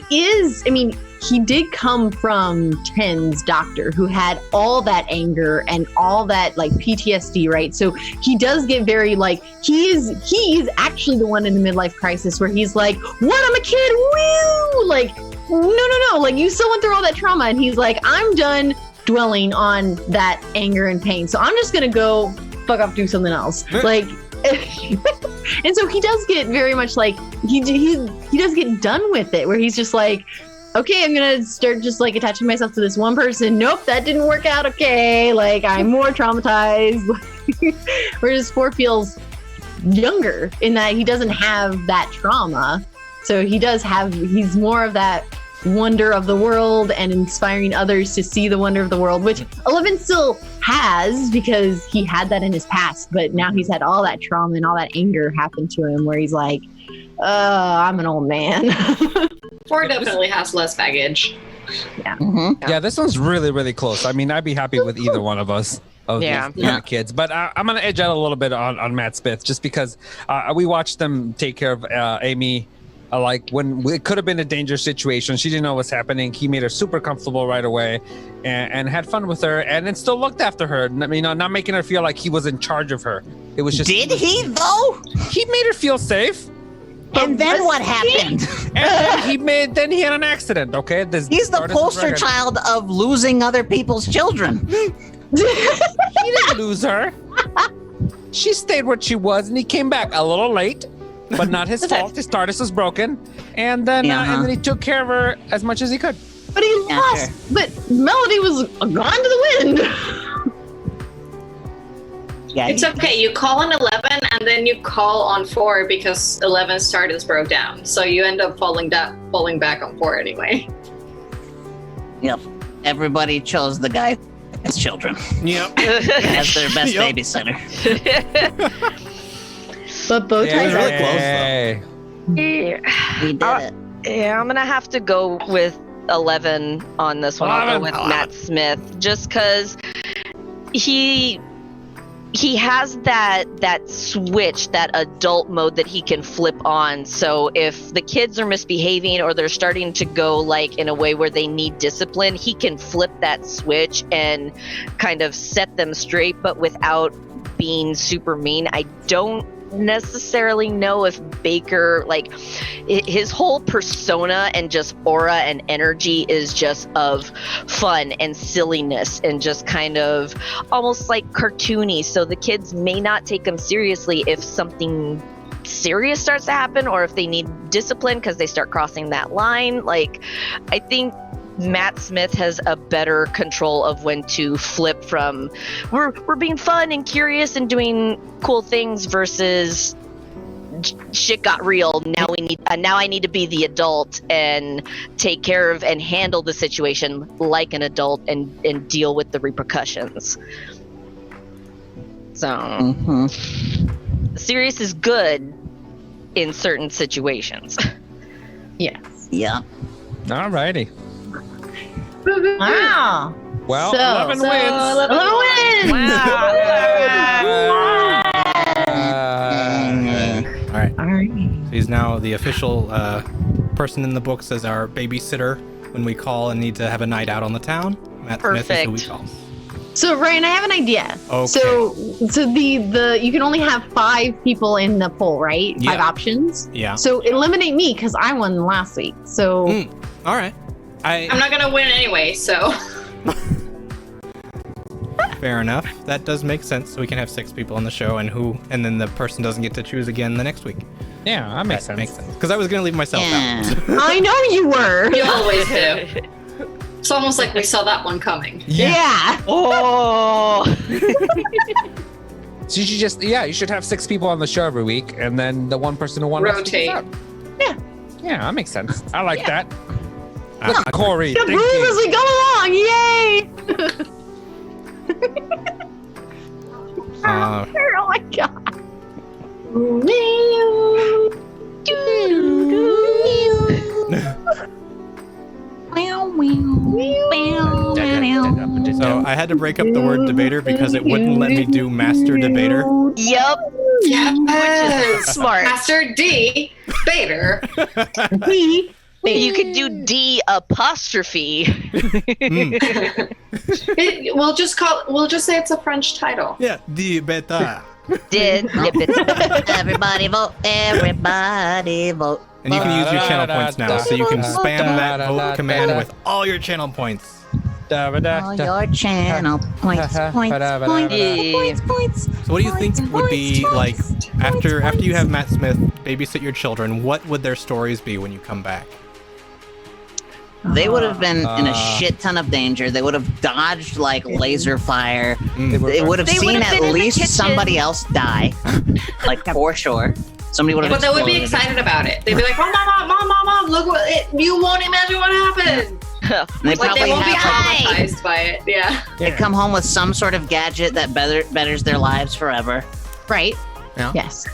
did come from 10's Doctor, who had all that anger and all that like PTSD, right? So he does get very like he is actually the one in the midlife crisis where he's like, "What? I'm a kid, woo!" Like, no, like you still went through all that trauma, and he's like, "I'm done dwelling on that anger and pain, so I'm just gonna go fuck off, do something else." Like. And so he does get very much like he does get done with it, where he's just like, okay, I'm gonna start just like attaching myself to this one person. Nope, that didn't work out. Okay, like I'm more traumatized. Whereas 4 feels younger in that he doesn't have that trauma, so he's more of that wonder of the world and inspiring others to see the wonder of the world, which 11 still has because he had that in his past, but now he's had all that trauma and all that anger happen to him where he's like, I'm an old man. 4 definitely has less baggage. Yeah, this one's really, really close. I mean, I'd be happy with either one of us. Of Yeah. these kids, but I'm gonna edge out a little bit on Matt Smith just because we watched them take care of Amy. Like when it could have been a dangerous situation, she didn't know what's happening. He made her super comfortable right away, and had fun with her, and then still looked after her. You know, not making her feel like he was in charge of her. It was just Did he though? he made her feel safe, And then what happened? and then he had an accident. Okay, He's the poster child of losing other people's children. He didn't lose her. She stayed where she was, and he came back a little late, but not his fault. His TARDIS was broken, and then he took care of her as much as he could. But he lost. sure. But Melody was gone to the wind. Yeah, It's okay. You call on 11 and then you call on 4 because 11's TARDIS broke down. So you end up falling back on 4 anyway. Yep. Everybody chose the guy as children Yep. as their best Yep. babysitter. But bow it was ties really are close, though. Hey. We did it. Yeah, I'm gonna have to go with 11 on this one. I'll go 11. with Matt Smith just because he has that switch, that adult mode that he can flip on. So if the kids are misbehaving or they're starting to go like in a way where they need discipline, he can flip that switch and kind of set them straight, but without being super mean. I don't necessarily know if Baker, like his whole persona and just aura and energy is just of fun and silliness and just kind of almost like cartoony, so the kids may not take him seriously if something serious starts to happen or if they need discipline because they start crossing that line. Like, I think Matt Smith has a better control of when to flip from we're being fun and curious and doing cool things versus shit got real. Now I need to be the adult and take care of and handle the situation like an adult and deal with the repercussions. So serious is good in certain situations. Yes. Yeah. Alrighty. Wow. Well, So- 11 wins. 11 wins. All right. All right. So he's now the official person in the books as our babysitter when we call and need to have a night out on the town. Matt Smith is who we Perfect. call. So Ryan, I have an idea. Okay. So the you can only have 5 people in the poll, right? 5 Yeah. options. Yeah. So eliminate me because I won last week. So All right. I'm not gonna win anyway, so Fair enough. That does make sense. So we can have 6 people on the show, and then the person doesn't get to choose again the next week. Yeah, that makes sense. Makes sense. Because I was gonna leave myself Yeah. out. I know you were. you always do. It's almost like we saw that one coming. Yeah. Oh, So you should have 6 people on the show every week, and then the one person who won Rotate. Yeah, that makes sense. I like that. Look at Corey. The thinking. rules as we go along. Yay. Oh my god. So I had to break up the word debater because it wouldn't let me do master debater. yep. Yes. Smart. Master D. Bader. You could do D apostrophe. We'll just say it's a French title. Yeah, debater. Did Everybody vote. Everybody vote. And you can use your channel points now, so you can spam that vote command with all your channel points. All your channel points, points. So what do you think would be like after you have Matt Smith babysit your children? What would their stories be when you come back? They would have been in a shit ton of danger. They would have dodged like laser fire. They would have They seen would have at been in the least kitchen. somebody else die, like for sure. Somebody would have. But they would be exploded. excited about it. They'd be like, Mom, look what you won't imagine what happened. And they Like they probably won't be have. traumatized by it. Yeah. They come home with some sort of gadget that betters their lives forever. Right. Yeah. Yes.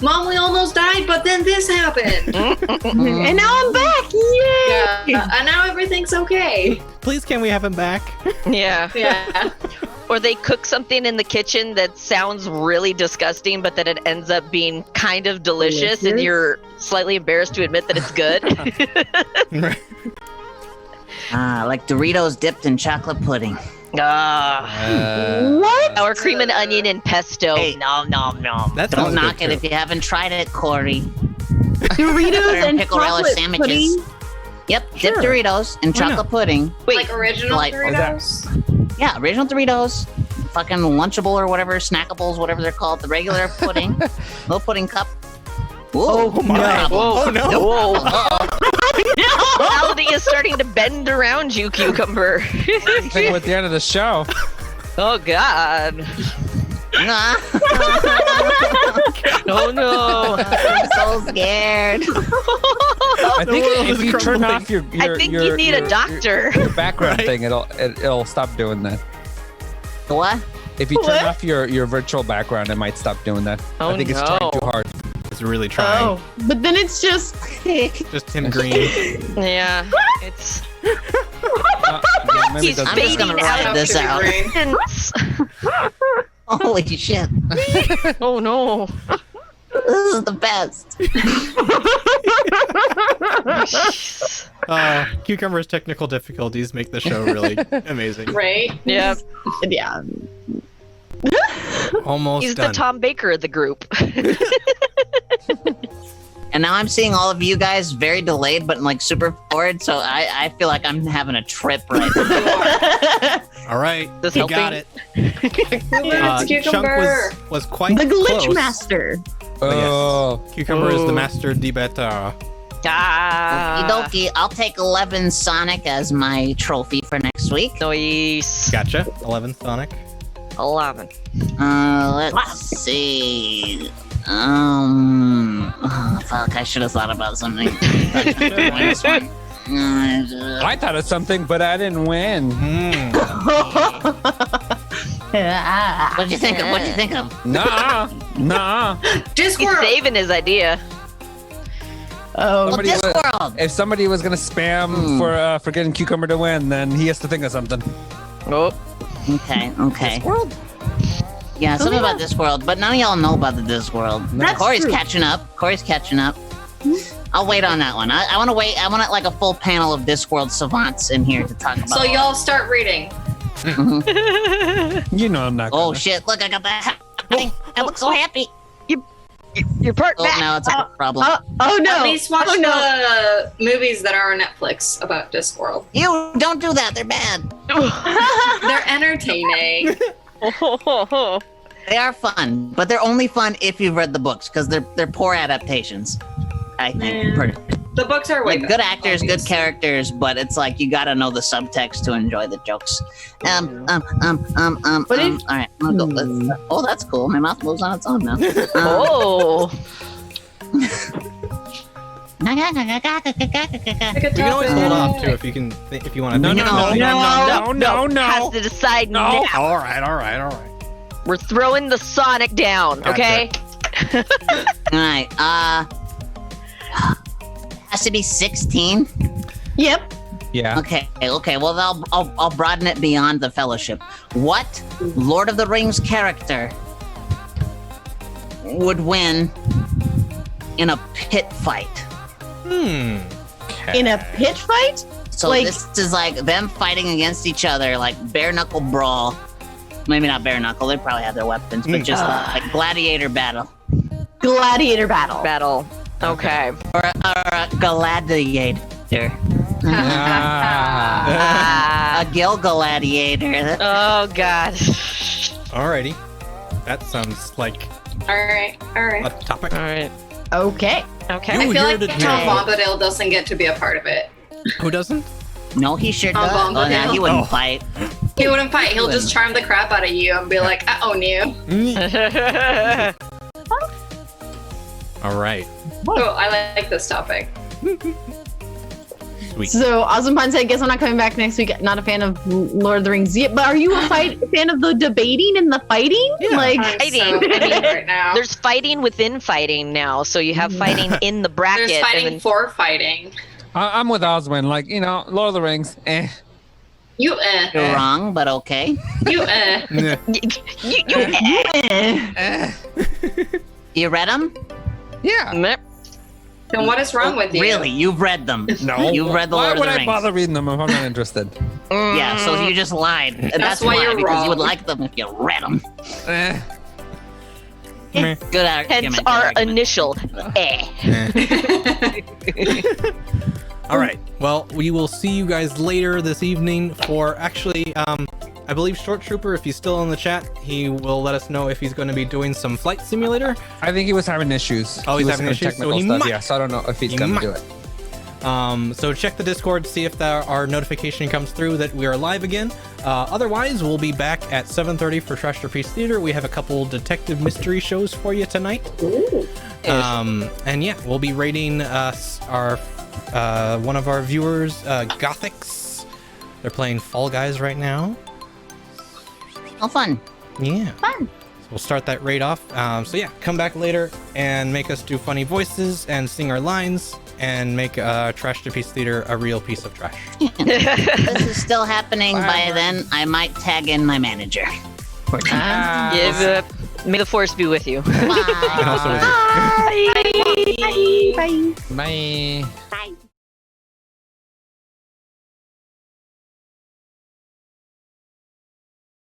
Mom, we almost died, but then this happened. And now I'm back. Yay! Yeah, and now everything's okay. Please, can we have him back? Yeah. Yeah. Or they cook something in the kitchen that sounds really disgusting, but then it ends up being kind of delicious, and Delicious? you're slightly embarrassed to admit that it's good. Right. Like Doritos dipped in chocolate pudding. What? Sour cream and onion and pesto. Hey. Nom nom nom. That Don't sounds knock good, it if too. you haven't tried it, Corey. Doritos and pickle relish chocolate sandwiches. pudding? Yep, Sure. dip Doritos in Why not? chocolate pudding. Wait, Like original Delightful. Doritos. Yeah, original Doritos, fucking Lunchable or whatever, Snackables, whatever they're called, the regular pudding, little pudding cup. Ooh, Oh my! problem. Oh no! whoa. Reality is starting to bend around you, Cucumber. I think we're at the end of the show. Oh God. Nah. Oh no. I'm so scared. I think world if is you turn crumbling. off your I think you need a doctor. your background Right. thing, it'll stop doing that. What? If you turn What? off your virtual background, it might stop doing that. Oh, I think it's trying no. too hard. It's really trying. Oh, but then it's just. Just Tim Green. Yeah. It's Yeah, maybe He's it doesn't- I'm just gonna fading out ride of this out. sense. Holy shit. Oh no. This is the best. Cucumber's technical difficulties make the show really amazing. Right? Yeah. Yeah. Almost He's done. the Tom Baker of the group. And now I'm seeing all of you guys very delayed, but like super forward. So I feel like I'm having a trip right now. All right, This you helping? got it. It's Chunk Cucumber. was quite The glitch close. master. Oh, Cucumber is the Oh. master debater. Okie dokie. I'll take 11 Sonic as my trophy for next week. Nice. Gotcha. 11 Sonic. 11. Let's see. Fuck, I should have thought about something. This one. I thought of something, but I didn't win. What'd you think of? What'd you think of? Nah. He's Discord. saving his idea. Oh, Somebody was- Discworld! If somebody was gonna spam for getting Cucumber to win, then he has to think of something. Oh. Okay, okay. Discworld? Yeah, something about Discworld, but none of y'all know about the Discworld. That's Corey's true. catching up. I'll wait on that one. I want to wait. I want like a full panel of Discworld savants in here to talk about. So y'all start reading. You know I'm not. Oh Gonna. shit! Look, I got that thing. I look so happy. You're part Oh, back. now it's a problem. oh no. At least watch oh, no. the movies that are on Netflix about Discworld. You don't do that. They're bad. They're entertaining. They are fun, but they're only fun if you've read the books because they're poor adaptations. I think. Man. The books are way Like good actors, good obviously. characters, but it's like you got to know the subtext to enjoy the jokes. But if- All right, I'm gonna go with. Oh, that's cool. My mouth moves on its own now. Oh. We can always hold off too if you can, if you want to. No, no, no, no, no, no, Has no. to decide No. now. All right. We're throwing the Sonic down, okay? All right. Has to be 16. Yep. Yeah. Okay. Well, I'll broaden it beyond the Fellowship. What Lord of the Rings character would win in a pit fight? In a pit fight? So Like- this is like them fighting against each other, like bare knuckle brawl. Maybe not bare knuckle; they probably have their weapons, but just like gladiator battle Gladiator battle. Battle. Okay. or a gladiator, Ah. a Gil gladiator. Oh God. Alrighty. That sounds like All right. a topic. All right. Okay. Okay. I Ooh, feel here like to Tom do. Bombadil doesn't get to be a part of it. Who doesn't? No, he sure Tom does. Oh, no, Bombadil. he wouldn't Oh. fight. He wouldn't fight. He'll just charm the crap out of you and be like, "I own you." All right. Oh, I like this topic. next week. So Awesome Pun said, "Guess I'm not coming back next week. Not a fan of Lord of the Rings yet, but are you a fan of the debating and the fighting? Yeah. Like, I'm Fighting. so mad right now. There's fighting within fighting now, so you have fighting in the bracket. There's fighting and then, for fighting. I'm with Oswin. Like, you know, Lord of the Rings. You You're wrong, but okay. You Yeah. You read them? Yeah. Meh. Then what is wrong with you? Really? You've read them? No. You've read the Why Lord of would the I Rings? bother reading them if I'm not interested? Yeah, so you just lied. And that's why why, you're because you would wrong. like them if you read them. Eh. Meh. Good argument. Hence good our argument. initial eh. All right. Well, we will see you guys later this evening for actually, I believe Short Trooper, if he's still in the chat, he will let us know if he's going to be doing some flight simulator. I think he was having issues. Oh, he's He was having issues, so technical he stuff. might. Yeah, so I don't know if he's He going to might. do it. So check the Discord, see if our notification comes through that we are live again. Otherwise, we'll be back at 7:30 for Trash to Peace Theater. We have a couple detective mystery shows for you tonight. And yeah, we'll be rating our one of our viewers, Gothics. They're playing Fall Guys right now. Oh, fun. Yeah. Fun. So we'll start that raid off. So yeah, come back later and make us do funny voices and sing our lines and make Trash to Peace Theater a real piece of trash. This is still happening. By then, I might tag in my manager. Give up. May the force be with you. And also with you. Bye. Bye. Bye.